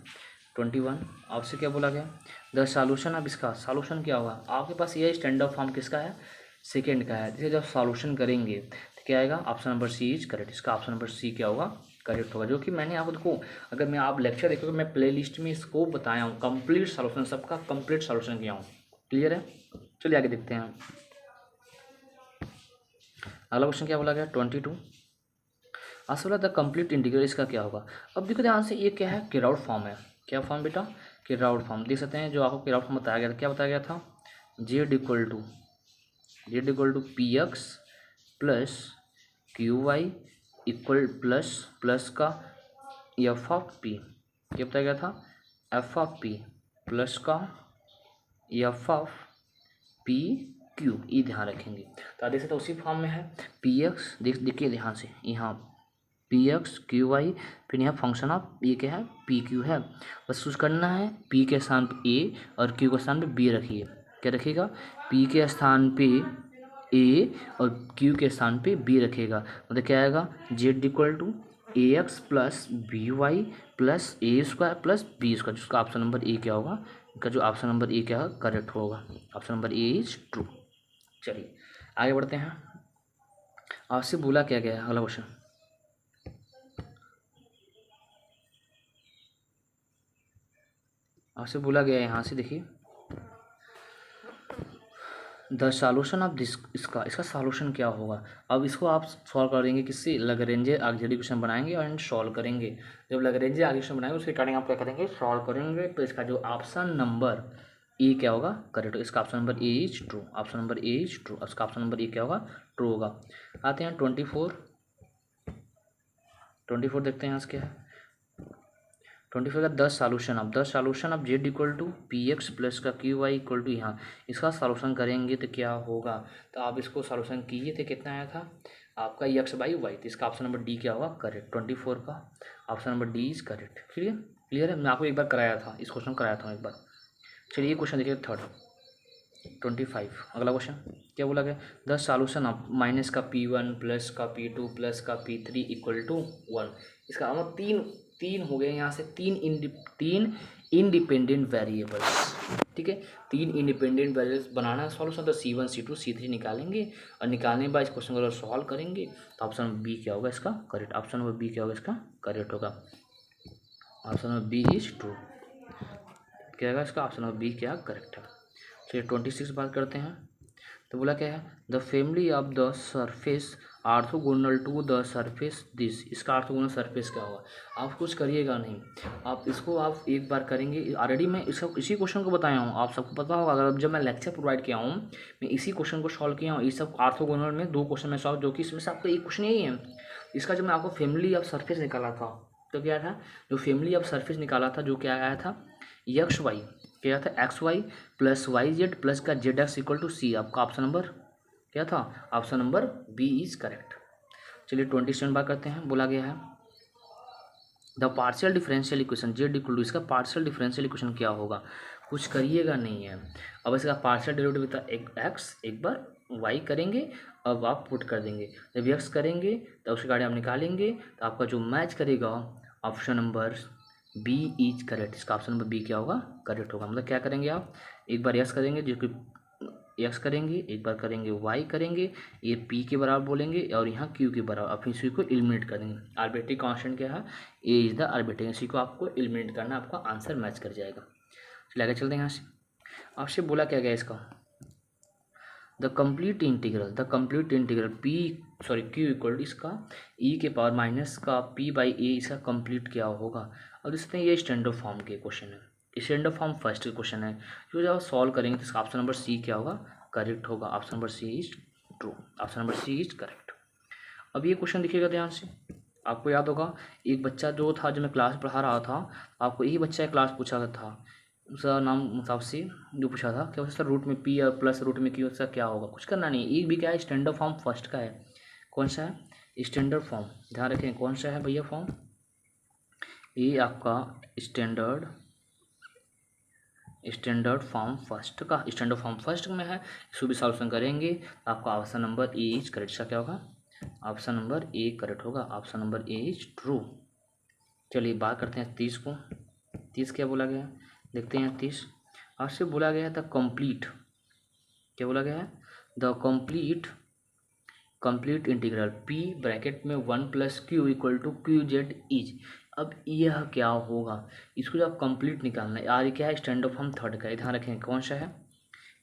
21 आपसे क्या बोला गया? The solution. अब इसका सॉल्यूशन क्या होगा? आपके पास ये स्टैंडर्ड फॉर्म किसका है? सेकेंड का है। जैसे जब सॉल्यूशन करेंगे तो क्या आएगा? Option number C is correct. इसका ऑप्शन नंबर सी क्या होगा? करेक्ट होगा। जो कि मैंने आपको देखो, अगर मैं आप लेक्चर देखोगे मैं प्ले लिस्ट में इसको बताया हूँ, कंप्लीट सॉल्यूशन, सबका कंप्लीट सॉल्यूशन किया हूँ। क्लियर है। चलिए आगे देखते हैं। अगला क्वेश्चन क्या बोला गया? 22 आज बोला द कंप्लीट इंटीग्रल, इसका क्या होगा? अब देखो ध्यान से, ये क्या है? किराउड फॉर्म है। क्या फॉर्म बेटा? किराउड फॉर्म। देख सकते हैं जो आपको किराउड फॉर्म बताया गया था, क्या बताया गया था? Z equal to P X plus Q Y equal plus का एफ ऑफ पी। क्या बताया गया था? एफ ऑफ पी प्लस का एफ ऑफ पी क्यू, ये ध्यान रखेंगे। तो आप देख सकते उसी फॉर्म में है। पी एक्स देखिए ध्यान से, यहाँ पी एक्स क्यू वाई, फिर यहाँ फंक्शन ऑफ ये क्या है? पी क्यू है। बस कुछ करना है, पी के स्थान पे ए और क्यू के स्थान पे बी रखिए। क्या रखिएगा? पी के स्थान पे ए और क्यू के स्थान पे बी रखेगा। मतलब क्या आएगा? Z equal to A X plus B Y plus A square plus B square, जिसका ऑप्शन नंबर ए क्या होगा? इनका जो ऑप्शन नंबर ए क्या है करेक्ट होगा। Option number A is true. चलिए आगे बढ़ते हैं। आपसे बोला क्या गया है? अगला क्वेश्चन आपसे बोला गया है, यहाँ से देखिए द सॉल्यूशन ऑफ दिस, इसका सॉल्यूशन क्या होगा? अब इसको आप सॉल्व करेंगे किससे? लैग्रेंज ऑक्सिलरी इक्वेशन बनाएंगे और सॉल्व करेंगे। जब लैग्रेंज ऑक्सिलरी इक्वेशन बनाएंगे उसके अकॉर्डिंग आप क्या करेंगे? सॉल्व करेंगे। तो इसका जो ऑप्शन नंबर ए क्या होगा? करेक्ट। इसका option number A is true. Option number A is true. इसका ऑप्शन नंबर ए क्या होगा? ट्रू होगा। आते हैं 24 देखते हैं क्या है। 24 का the solution of Z equal to P X plus का क्यू वाई इक्वल टू, यहाँ इसका सॉल्यूशन करेंगे तो क्या होगा? तो आप इसको सॉल्यूशन कीजिए तो कितना आया था आपका? X by Y. तो इसका ऑप्शन नंबर डी क्या होगा? करेक्ट। 24 का option number D is correct. Clear है। मैं आपको एक बार कराया था, इस क्वेश्चन कराया था एक बार। चलिए ये क्वेश्चन देखिए थर्ड 25। अगला क्वेश्चन क्या बोला गया? द सॉल्यूशन ऑफ माइनस का P1 प्लस का P2 प्लस का P3 इक्वल टू 1। इसका मतलब तीन हो गए यहाँ से, तीन इंडिपेंडेंट वेरिएबल्स। ठीक है, तीन इंडिपेंडेंट वेरिएबल्स बनाना है सॉल्यूशन। तो C1 C2 C3 निकालेंगे और निकालने के बाद इस क्वेश्चन को अगर सॉल्व करेंगे तो ऑप्शन नंबर बी क्या होगा इसका? करेक्ट। ऑप्शन नंबर बी क्या होगा इसका? करेक्ट होगा। Option number B is true. क्या होगा इसका? ऑप्शन नंबर बी क्या करेक्ट है। चलिए 26 बात करते हैं। तो बोला क्या है, the family of the surface orthogonal to the surface this, इसका ऑर्थोगोनल सरफेस क्या होगा। आप कुछ करिएगा नहीं, आप इसको आप एक बार करेंगे। ऑलरेडी मैं इसका इसी क्वेश्चन को बताया हूँ, आप सबको पता होगा। अगर जब मैं लेक्चर प्रोवाइड किया हूँ मैं इसी क्वेश्चन को सॉल्व किया हूँ। ये सब ऑर्थोगोनल में 2 क्वेश्चन में सॉल्व, जो कि इसमें से आपका एक क्वेश्चन यही है। इसका जब मैं आपको फैमिली ऑफ सरफेस निकाला था तो क्या था, जो फैमिली ऑफ सरफेस निकाला था जो क्या आया था, एक्स वाई, क्या था X Y plus Y Z plus का Z X equal to C. आपका ऑप्शन नंबर क्या था, option number B is correct. चलिए 27 बार करते हैं। बोला गया है the partial differential equation Z equal to, इसका पार्शियल डिफरेंशियल इक्वेशन क्या होगा, कुछ करिएगा नहीं है। अब इसका पार्शियल डेरिवेटिव था एक एक्स, एक बार वाई करेंगे, अब आप पुट कर देंगे। जब एक्स करेंगे तो उसके गाड़ी आप निकालेंगे तो आपका जो मैच करेगा option number B is correct. इसका ऑप्शन नंबर बी क्या होगा, करेक्ट होगा। मतलब क्या करेंगे आप, एक बार एक्स करेंगे जो कि एक्स करेंगे, एक बार करेंगे वाई करेंगे, ये पी के बराबर बोलेंगे और यहाँ क्यू के बराबर, अब इसी को एलिमिनेट कर देंगे। आर्बिट्री कांस्टेंट क्या है, ए इज द आर्बिट्री, इसी को आपको एलिमिनेट करना, आपका आंसर मैच कर जाएगा। चलिए आगे चलते हैं। यहाँ से आपसे बोला क्या गया इसका, the complete integral Q equal इसका ई के पावर माइनस का पी बाई ए, इसका कंप्लीट क्या होगा। और इसमें ये स्टैंडर्ड फॉर्म के क्वेश्चन है, स्टैंडर्ड फॉर्म फर्स्ट के क्वेश्चन है, जो जब आप सॉल्व करेंगे तो इसका ऑप्शन नंबर सी क्या होगा, करेक्ट होगा। Option number C is true, option number C is correct. अब ये क्वेश्चन देखिएगा ध्यान से, आपको याद होगा एक बच्चा जो था, जब मैं क्लास पढ़ा रहा था, आपको यही बच्चा क्लास पूछा था, उसका नाम मुसाफ से जो पूछा था क्या उसका रूट में पी और प्लस रूट में क्यू, उसका क्या होगा, कुछ करना नहीं। एक भी क्या है, स्टैंडर्ड फॉर्म फर्स्ट का है। कौन सा है, स्टैंडर्ड फॉर्म, ध्यान रखें कौन सा है भैया फॉर्म, ये आपका स्टैंडर्ड फॉर्म फर्स्ट का, स्टैंडर्ड फॉर्म फर्स्ट में है। इसको भी सॉल्यूशन करेंगे तो आपका option number A is correct. इसका क्या होगा, ऑप्शन नंबर ए करेक्ट होगा, option number A is true. चलिए बात करते हैं 30 को। 30 क्या बोला गया है, देखते हैं 30। आपसे बोला गया है द कंप्लीट, क्या बोला गया है, the complete integral P bracket में 1 plus Q equal to Q Z is. अब यह क्या होगा, इसको जब कंप्लीट निकालना है यार, ये क्या है, स्टैंडर्ड फॉर्म थर्ड का है, ध्यान रखें कौन सा है,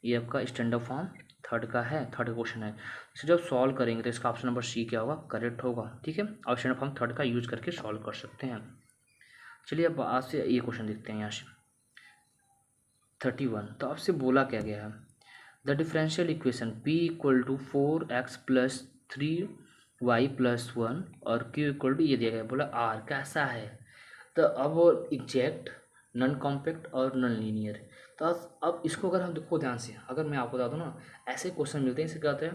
ये आपका स्टैंडर्ड फॉर्म थर्ड का है, थर्ड क्वेश्चन है। इसे जब सॉल्व करेंगे तो इसका ऑप्शन नंबर सी क्या होगा, करेक्ट होगा। ठीक है, और स्टैंडर्ड फॉर्म थर्ड का यूज करके सॉल्व कर सकते हैं। चलिए अब आज से ये क्वेश्चन देखते हैं यहाँ से 31। तो आपसे बोला क्या गया है, the differential equation p equal to 4x plus 3y plus 1 और q इक्वल टू ये दिया गया, बोला r कैसा है। तो अब एग्जैक्ट, नॉन कॉम्पैक्ट और नॉन लीनियर। तो अब इसको अगर हम देखो ध्यान से, अगर मैं आपको बता दूँ ना, ऐसे क्वेश्चन मिलते हैं, इसे क्या होता है,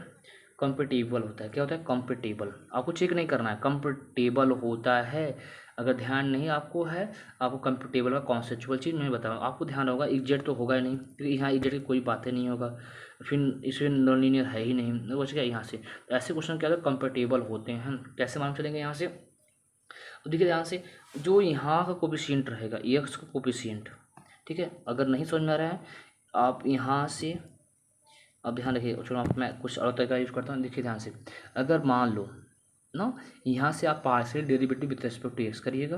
कंपेटिबल होता है। क्या होता है, कंपेटिबल, आपको चेक नहीं करना है, कंपेटिबल होता है। अगर ध्यान नहीं आपको है, आपको कंपेटिबल का कॉन्सेप्चुअल चीज़ मैं बताऊँ, आपको ध्यान होगा एग्जैक्ट तो होगा ही नहीं, क्योंकि यहाँ एग्जैक्ट की कोई बातें नहीं होगा, फिर इसमें नॉन लीनियर है ही नहीं, वो क्या यहाँ से। तो ऐसे क्वेश्चन क्या होता है, कंपेटिबल होते हैं। कैसे मालूम चलेंगे यहाँ से, तो देखिए ध्यान से, जो यहाँ का कोफिशिएंट रहेगा एक्स का कोफिशिएंट, ठीक है, अगर नहीं समझ में आ रहा है आप यहाँ से, अब ध्यान रखिए, चलो आप मैं कुछ और तरीका यूज़ करता हूँ। देखिए ध्यान से, अगर मान लो ना यहाँ से आप partial derivative with respect to X करिएगा,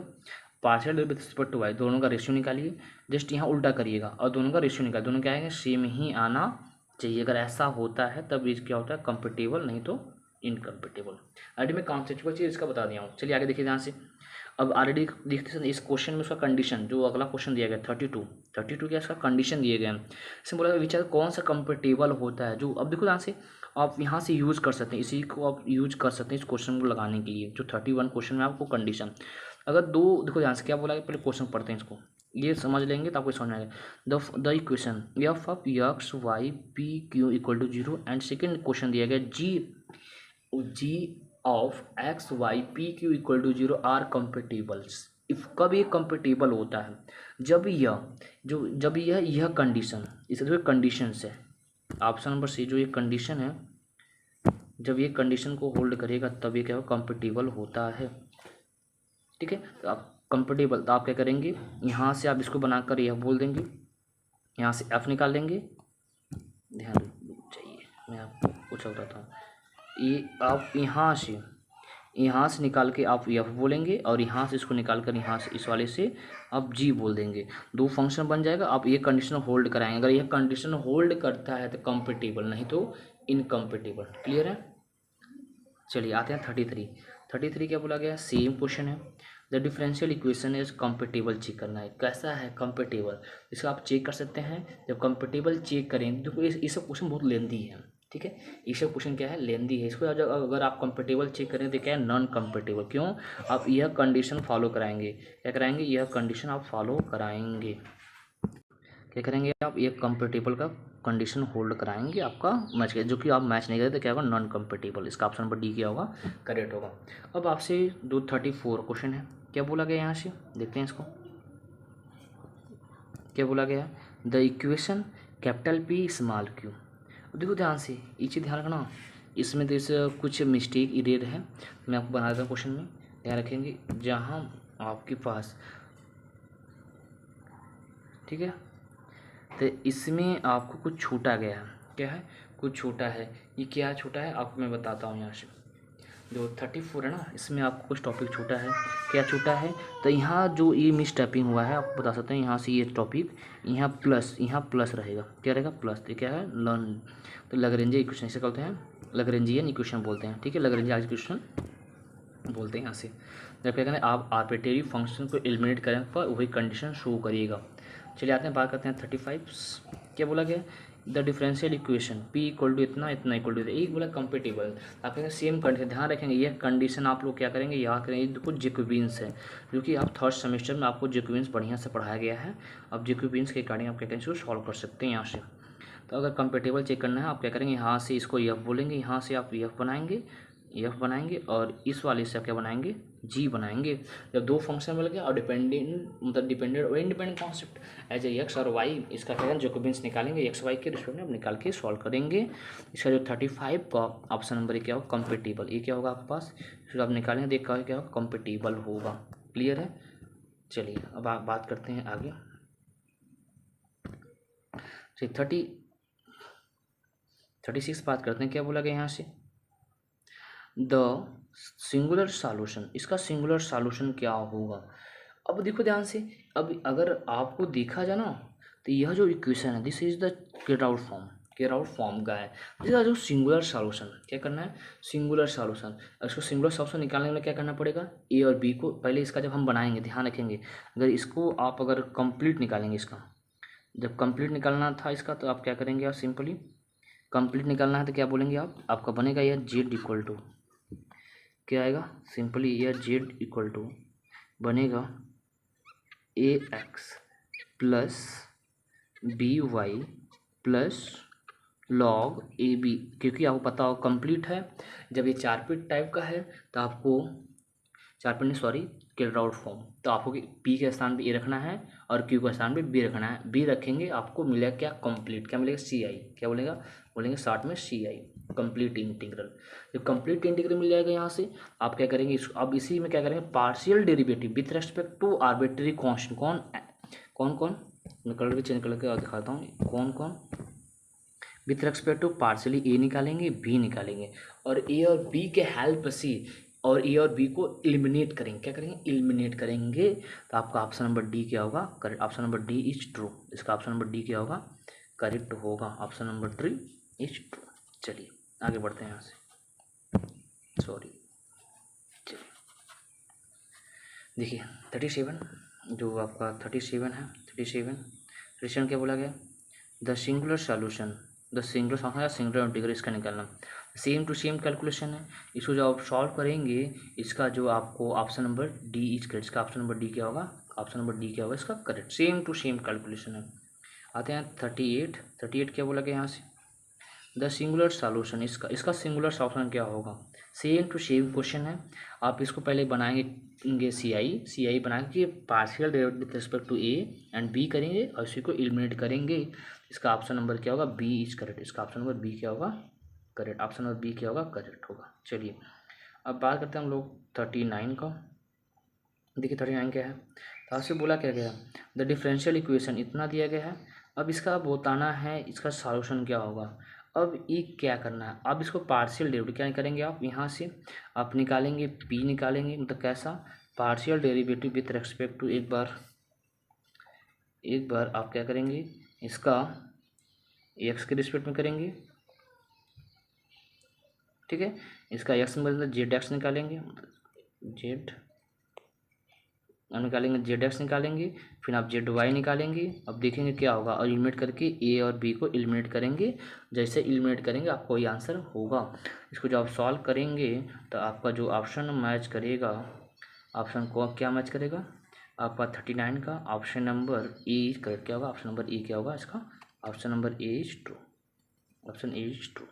partial derivative with respect to Y, दोनों का रेशियो निकालिए, जस्ट यहाँ उल्टा करिएगा और दोनों का रेशियो निकाल, दोनों क्या आएंगे, सेम ही आना चाहिए। अगर ऐसा होता है तब ये क्या होता है, कंपेटिबल, नहीं तो इनकम्पेटिबल। ऑलरेडी मैं कॉन्सेप्चुअल चीज़ इसका बता दिया हूँ। चलिए आगे देखिए ध्यान से, अब ऑलरेडी देखते हैं इस क्वेश्चन में उसका कंडीशन, जो अगला क्वेश्चन दिया गया 32 क्या इसका कंडीशन दिए गए हैं। इसमें बोला विचार कौन सा कंपेटिबल होता है, जो अब देखो ध्यान से, आप यहाँ से यूज़ कर सकते हैं, इसी को आप यूज कर सकते हैं इस क्वेश्चन को लगाने के लिए। जो 31 क्वेश्चन में आपको कंडीशन, अगर दो देखो ध्यान से क्या बोला है, पहले क्वेश्चन पढ़ते हैं, इसको ये समझ लेंगे तो आपको समझ में आएगा। The equation F of X Y P Q equal to 0 and second question दिया गया G of X Y P Q equal to 0 are compatibles. If कब ये कंपेटिबल होता है, जब यह कंडीशन, इसे जो कंडीशन है, ऑप्शन नंबर सी जो ये कंडीशन है, जब ये कंडीशन को होल्ड करेगा तब ये क्या हो, कंपेटिबल होता है। ठीक है, तो आप कंपेटिबल, तो आप क्या करेंगे, यहाँ से आप इसको बनाकर यह बोल देंगे, यहाँ से एफ निकाल देंगे। ध्यान चाहिए, मैं आपको कुछ बताता हूँ, ये आप यहाँ से निकाल के आप एफ बोलेंगे और यहाँ से इसको निकाल कर यहाँ से इस वाले से आप जी बोल देंगे, दो फंक्शन बन जाएगा। आप ये कंडीशन होल्ड कराएंगे, अगर यह कंडीशन होल्ड करता है तो कंपेटिबल, नहीं तो इनकम्पेटिबल। क्लियर है। चलिए आते हैं 33 क्या बोला गया, सेम क्वेश्चन है। The differential equation is compatible check करना है, कैसा है कम्पेटिबल, इसको आप चेक कर सकते हैं। जब कम्पेटिबल चेक करें, देखो ये सब क्वेश्चन बहुत लेंदी है, ठीक है, ये सब क्वेश्चन क्या है, लेंदी है। इसको अगर आप कम्पेटिबल चेक करें तो क्या है, नॉन कम्पेटिबल। क्यों, आप यह कंडीशन फॉलो कराएंगे, क्या कराएंगे, यह कंडीशन आप फॉलो कराएंगे, क्या करेंगे आप, ये कंपेटिबल का कंडीशन होल्ड कराएंगे, आपका मैच जो कि आप मैच नहीं करें तो क्या होगा, नॉन कंपेटिबल। इसका ऑप्शन नंबर डी क्या होगा, करेक्ट होगा। अब आपसे 234 क्वेश्चन है, क्या बोला गया यहाँ से, देखते हैं इसको। क्या बोला गया, the equation capital P small Q. अब देखो ध्यान से, ये चीज़ ध्यान रखना, इसमें तो इस कुछ मिस्टेक इरेड है, मैं आपको बना देता हूँ क्वेश्चन में, ध्यान रखेंगे। जहाँ आपके पास, ठीक है, तो इसमें आपको कुछ छूटा गया है, क्या है, कुछ छूटा है। ये क्या छूटा है आपको मैं बताता हूँ। यहाँ से जो 34 है ना, इसमें आपको कुछ टॉपिक छूटा है, क्या छूटा है, तो यहाँ जो ये मिस टाइपिंग हुआ है आपको बता सकते हैं। यहाँ से ये टॉपिक, यहाँ प्लस रहेगा, क्या रहेगा, प्लस। तो क्या है, लर्न, तो लैग्रेंजियन इक्वेशन इसे कहते हैं, लैग्रेंजियन इक्वेशन बोलते हैं, ठीक है, लैग्रेंजियन इक्वेशन बोलते हैं यहाँ से। जब क्या करें, आप आर्बिट्रेरी फंक्शन को एलिमिनेट करें पर वही कंडीशन शो करिएगा। चलिए आते हैं, बात करते हैं 35। क्या बोला गया, the differential equation P equal to इतना इतना इक्वल टू, एक बोला कंपेटिबल, आप कहेंगे सेम कंडीशन, ध्यान रखेंगे यह कंडीशन आप लोग क्या करेंगे, याद करेंगे, कुछ जैकोबियंस है, जो कि आप थर्ड सेमेस्टर में आपको जैकोबियंस बढ़िया से पढ़ाया गया है। अब जैकोबियंस के अकॉर्डिंग आप क्या करेंगे, सॉल्व कर सकते हैं यहाँ से। तो अगर कंपेटिबल चेक करना है, आप क्या करेंगे, यहाँ से इसको एफ बोलेंगे, यहाँ से आप एफ बनाएंगे और इस वाले से आप क्या बनाएंगे, जी बनाएंगे। जब दो फंक्शन मिल गया और डिपेंडेंट और independent concept as A X और वाई, इसका क्या जैकोबियंस निकालेंगे, एक्स वाई के रिस्पेक्ट में निकाल के सॉल्व करेंगे। इसका जो 35 का ऑप्शन नंबर क्या होगा, कंपेटिबल, ये क्या होगा आपके पास, फिर आप निकालेंगे, देखा क्या होगा, कंपेटिबल होगा। क्लियर है। चलिए अब आप बात करते हैं आगे। 36 बात करते हैं, क्या बोला गया यहाँ से, द सिंगुलर सॉल्यूशन, इसका सिंगुलर सॉल्यूशन क्या होगा। अब देखो ध्यान से, अब अगर आपको देखा जाए ना, तो यह जो इक्वेशन है, दिस इज द केर आउट फॉर्म का है, इसका जो सिंगुलर सॉल्यूशन, क्या करना है, सिंगुलर सॉल्यूशन। इसको सिंगुलर सॉल्यूशन निकालने के लिए क्या करना पड़ेगा, ए और बी को पहले, इसका जब हम बनाएंगे ध्यान रखेंगे, अगर इसको आप अगर कंप्लीट निकालेंगे, इसका जब कंप्लीट निकालना था इसका, तो आप क्या करेंगे, आप सिंपली कंप्लीट निकालना है तो क्या बोलेंगे आप, आपका बनेगा यह जेड इक्वल टू, क्या आएगा, सिंपली यह जेड इक्वल टू बनेगा A X plus B Y plus log A B, क्योंकि आपको पता हो कंप्लीट है। जब ये 4 पीट टाइप का है तो आपको 4 पीट नहीं, सॉरी, कैरेट आउट फॉर्म, तो आपको पी के स्थान पे ए रखना है और क्यू के स्थान पे बी रखना है। बी रखेंगे आपको मिलेगा क्या, कंप्लीट, क्या मिलेगा, सी आई, क्या बोलेगा, बोलेंगे शॉर्ट में सी आई, कंप्लीट इंटीग्रल। जब कंप्लीट इंटीग्रल मिल जाएगा यहाँ से, आप क्या करेंगे, अब इसी में क्या करेंगे, partial derivative with respect to arbitrary constant, कौन कौन मैं कलर भी चेंज करके और दिखाता हूँ, कौन कौन विथ रेस्पेक्ट टू पार्शियली ए निकालेंगे, बी निकालेंगे, और ए और बी के हेल्प से और ए और बी को एलिमिनेट करेंगे, क्या करेंगे, एलिमिनेट करेंगे। तो आपका ऑप्शन नंबर डी क्या होगा, correct, option number D is true, इसका ऑप्शन नंबर डी क्या होगा, करेक्ट होगा, ऑप्शन नंबर 3 इज ट्रू। चलिए आगे बढ़ते हैं यहाँ से, सॉरी, चलिए देखिए 37, जो आपका 37 है, 37 क्या बोला गया, the singular solution, the singular solution या सिंगुलर इंटीग्रल, इसका निकालना सेम टू सेम कैलकुलेशन है। इसको जब आप सॉल्व करेंगे, इसका जो आपको option number D is correct, इसका ऑप्शन नंबर डी क्या होगा, ऑप्शन नंबर डी क्या होगा, इसका correct, same to same calculation है। आते हैं 38 क्या बोला गया यहाँ से, द सिंगुलर सॉल्यूशन, इसका सिंगुलर सॉल्यूशन क्या होगा, सेम टू सेम क्वेश्चन है। आप इसको पहले बनाएंगे सी आई बना के partial derivative with respect to A and B करेंगे और इसी को एलिमिनेट करेंगे। इसका ऑप्शन नंबर क्या होगा, बी इज करेक्ट, इसका ऑप्शन नंबर बी क्या होगा, करेक्ट, ऑप्शन नंबर बी क्या होगा, करेक्ट होगा। चलिए अब बात करते हैं हम लोग 39 का। देखिए 39 क्या है, तो आपसे बोला क्या गया, द डिफरेंशियल इक्वेशन इतना दिया गया है, अब इसका बताना है इसका सॉल्यूशन क्या होगा। अब ये क्या करना है, अब इसको पार्शियल डेरिवेटिव क्या करेंगे, आप यहाँ से आप निकालेंगे, पी निकालेंगे, मतलब कैसा, partial derivative with respect to, एक बार आप क्या करेंगे, इसका एक्स के रिस्पेक्ट में करेंगे ठीक है। इसका एक्स मतलब जेड एक्स निकालेंगे, जेड निकालेंगे, जेड एक्स निकालेंगे, फिर आप जेड वाई निकालेंगे। अब देखेंगे क्या होगा, और एलिमिनेट करके ए और बी को एलिमिनेट करेंगे। जैसे एलिमिनेट करेंगे आपको ये आंसर होगा। इसको जब आप सॉल्व करेंगे तो आपका जो ऑप्शन मैच करेगा, ऑप्शन को क्या मैच करेगा आपका 39 का ऑप्शन नंबर ए करेक्ट क्या होगा, ऑप्शन नंबर ए क्या होगा इसका, option number A is true, option A is true.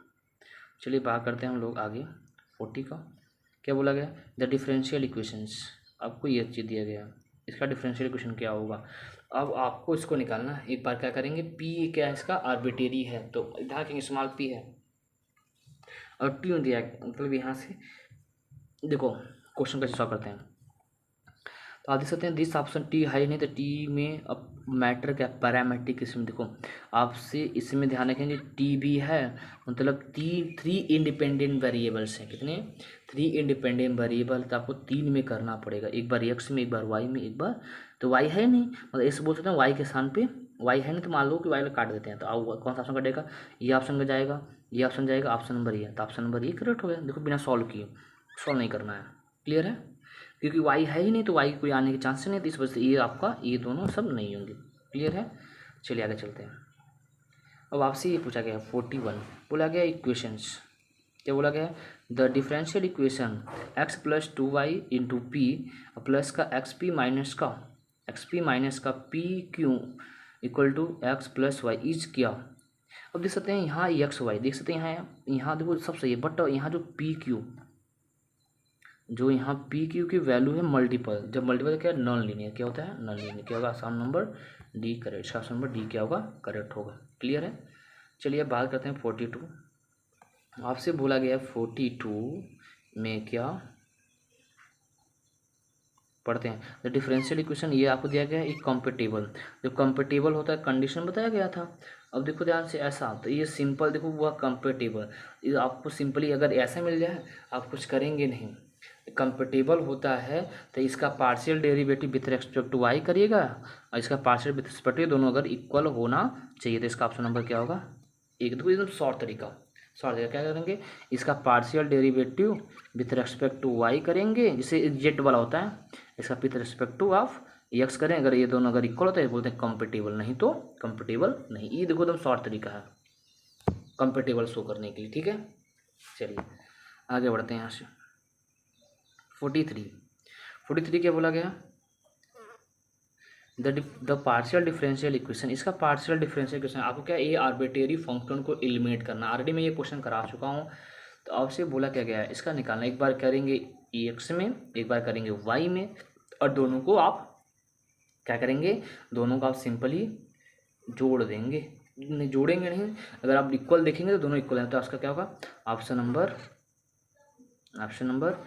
चलिए बात करते हैं हम लोग आगे 40 का। क्या बोला गया, द डिफरेंशियल इक्वेशंस, आपको ये चीज़ दिया गया, इसका डिफरेंशियल इक्वेशन क्या होगा। अब आपको इसको निकालना है। एक बार क्या करेंगे, पी क्या है इसका, आर्बिट्रेरी है, तो इधर के स्मॉल पी है और टी दिया है, मतलब यहाँ से देखो क्वेश्चन कैसे सॉल्व करते हैं। तो आप देख सकते हैं दिस ऑप्शन टी है नहीं, तो टी में अब मैटर क्या पैरामेट्रिक, इसमें देखो आपसे इसमें ध्यान रखेंगे टी भी है, मतलब थ्री इंडिपेंडेंट वेरिएबल्स हैं। कितने, 3 इंडिपेंडेंट वेरिएबल, तो आपको 3 में करना पड़ेगा, एक बार एक्स में, एक बार वाई में, एक बार, तो वाई है नहीं, मतलब ऐसे बोल सकते हैं वाई के स्थान पे वाई है नहीं, तो मान लो कि वाई में काट देते हैं, तो आप कौन सा ऑप्शन कटेगा, ये ऑप्शन में जाएगा, ये ऑप्शन जाएगा, ऑप्शन नंबर ये है, तो ऑप्शन नंबर ये करेक्ट हो गया। देखो बिना सॉल्व किए, सॉल्व नहीं करना है, क्लियर है, क्योंकि वाई है ही नहीं तो वाई कोई आने के चांस नहीं, तो इस वजह से ये आपका ये दोनों सब नहीं होंगे, क्लियर है। चलिए आगे चलते हैं। अब आपसे ये पूछा गया 41, बोला गया इक्वेशंस, क्या बोला गया, the differential equation x plus 2y into P plus का एक्स पी माइनस का P Q equal to X plus Y is क्या। अब देख सकते हैं यहाँ एक्स वाई देख सकते हैं, यहाँ देखो सब सही है, बट यहाँ जो पी क्यू, जो यहाँ पी क्यू की वैल्यू है मल्टीपल, जब मल्टीपल क्या है नॉन लीनियर, क्या होता है नॉन लीनियर, क्या होगा ऑप्शन नंबर डी करेक्ट, इसका ऑप्शन नंबर डी क्या होगा करेक्ट होगा, क्लियर है। चलिए बात करते हैं 42, आपसे बोला गया 42 में क्या पढ़ते हैं, द डिफरेंशियल इक्वेशन, ये आपको दिया गया है एक कॉम्पिटेबल, जो कॉम्पिटेबल होता है कंडीशन बताया गया था। अब देखो ध्यान से ऐसा, तो ये सिंपल देखो हुआ कॉम्पिटेबल, ये आपको सिंपली अगर ऐसा मिल जाए आप कुछ करेंगे नहीं, कंपेटेबल होता है तो इसका partial derivative with respect to Y करिएगा, और इसका पार्शियल विथ रेस्पेक्ट टू दोनों अगर इक्वल होना चाहिए, तो इसका ऑप्शन नंबर क्या होगा, एक देखो एकदम शॉर्ट तरीका क्या करेंगे, इसका partial derivative with respect to Y करेंगे, जिसे जेड वाला होता है, इसका with respect to of X करें, अगर ये दोनों अगर इक्वल होता है बोलते हैं कंपेटेबल, नहीं तो कंपेटेबल नहीं। ये देखो एकदम शॉर्ट तरीका है कंपेटेबल शो करने के लिए, ठीक है। चलिए आगे बढ़ते हैं यहाँ से 43 क्या बोला गया, द पार्शियल डिफरेंशियल इक्वेशन, इसका पार्शियल डिफरेंशियल इक्वेशन आपको क्या ये आर्बिट्रेरी फंक्शन को एलिमिनेट करना, ऑलरेडी मैं ये क्वेश्चन करा चुका हूँ, तो आपसे बोला क्या गया है इसका निकालना, एक बार करेंगे एक्स में, एक बार करेंगे वाई में, और दोनों को आप क्या करेंगे, दोनों को आप सिंपली जोड़ देंगे, नहीं जोड़ेंगे नहीं, अगर आप इक्वल देखेंगे तो दोनों इक्वल हैं, तो उसका क्या होगा option number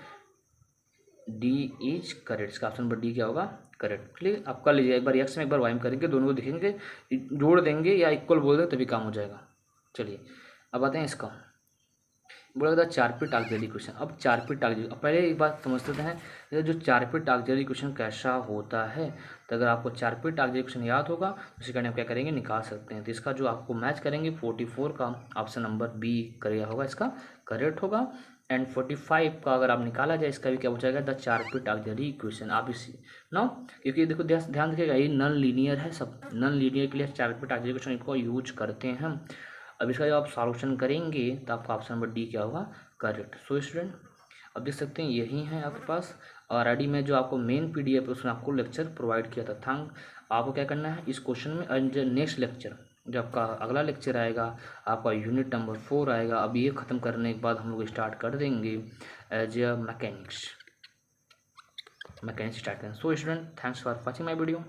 D is correct, इसका ऑप्शन नंबर डी क्या होगा करेक्ट, क्लियर। आप कर लीजिए, एक बार एक्स में एक बार वाई में करेंगे, दोनों को देखेंगे, जोड़ देंगे या इक्वल बोल देंगे तभी काम हो जाएगा। चलिए अब आते हैं इसका, बोला था चारपिट ऑक्सिलरी इक्वेशन। अब चारपिट ऑक्सिलरी, पहले एक बात समझते हैं, जो चारपिट ऑक्सिलरी इक्वेशन कैसा होता है, तो अगर आपको चारपिट ऑक्सिलरी इक्वेशन याद होगा तो इसी कारण आप क्या करेंगे निकाल सकते हैं। तो इसका जो आपको मैच करेंगे 44 का ऑप्शन नंबर बी करेगा होगा, इसका करेक्ट होगा। एंड 45 का अगर आप निकाला जाए, इसका भी क्या हो जाएगा द चारपिट ऑक्सिलरी इक्वेशन। आप इसी ना, क्योंकि देखो ध्यान रखिएगा ये नॉन लीनियर है, सब नॉन लीनियर के लिए चारपिट ऑक्सिलरी इक्वेशन को यूज करते हैं हम। अब इसका जब आप सॉल्यूशन करेंगे तो आपका ऑप्शन नंबर डी क्या होगा करेक्ट। सो स्टूडेंट अब देख सकते हैं यही है आपके पास, और ऑलरेडी में जो आपको मेन पीडीएफ उसमें आपको लेक्चर प्रोवाइड किया था। थैंक आपको क्या करना है इस क्वेश्चन में, नेक्स्ट लेक्चर जो आपका अगला लेक्चर आएगा आपका यूनिट नंबर 4 आएगा। अब ये ख़त्म करने के बाद हम लोग स्टार्ट कर देंगे एज ए मैकेनिक्स स्टार्ट करें। So student thanks for watching my video.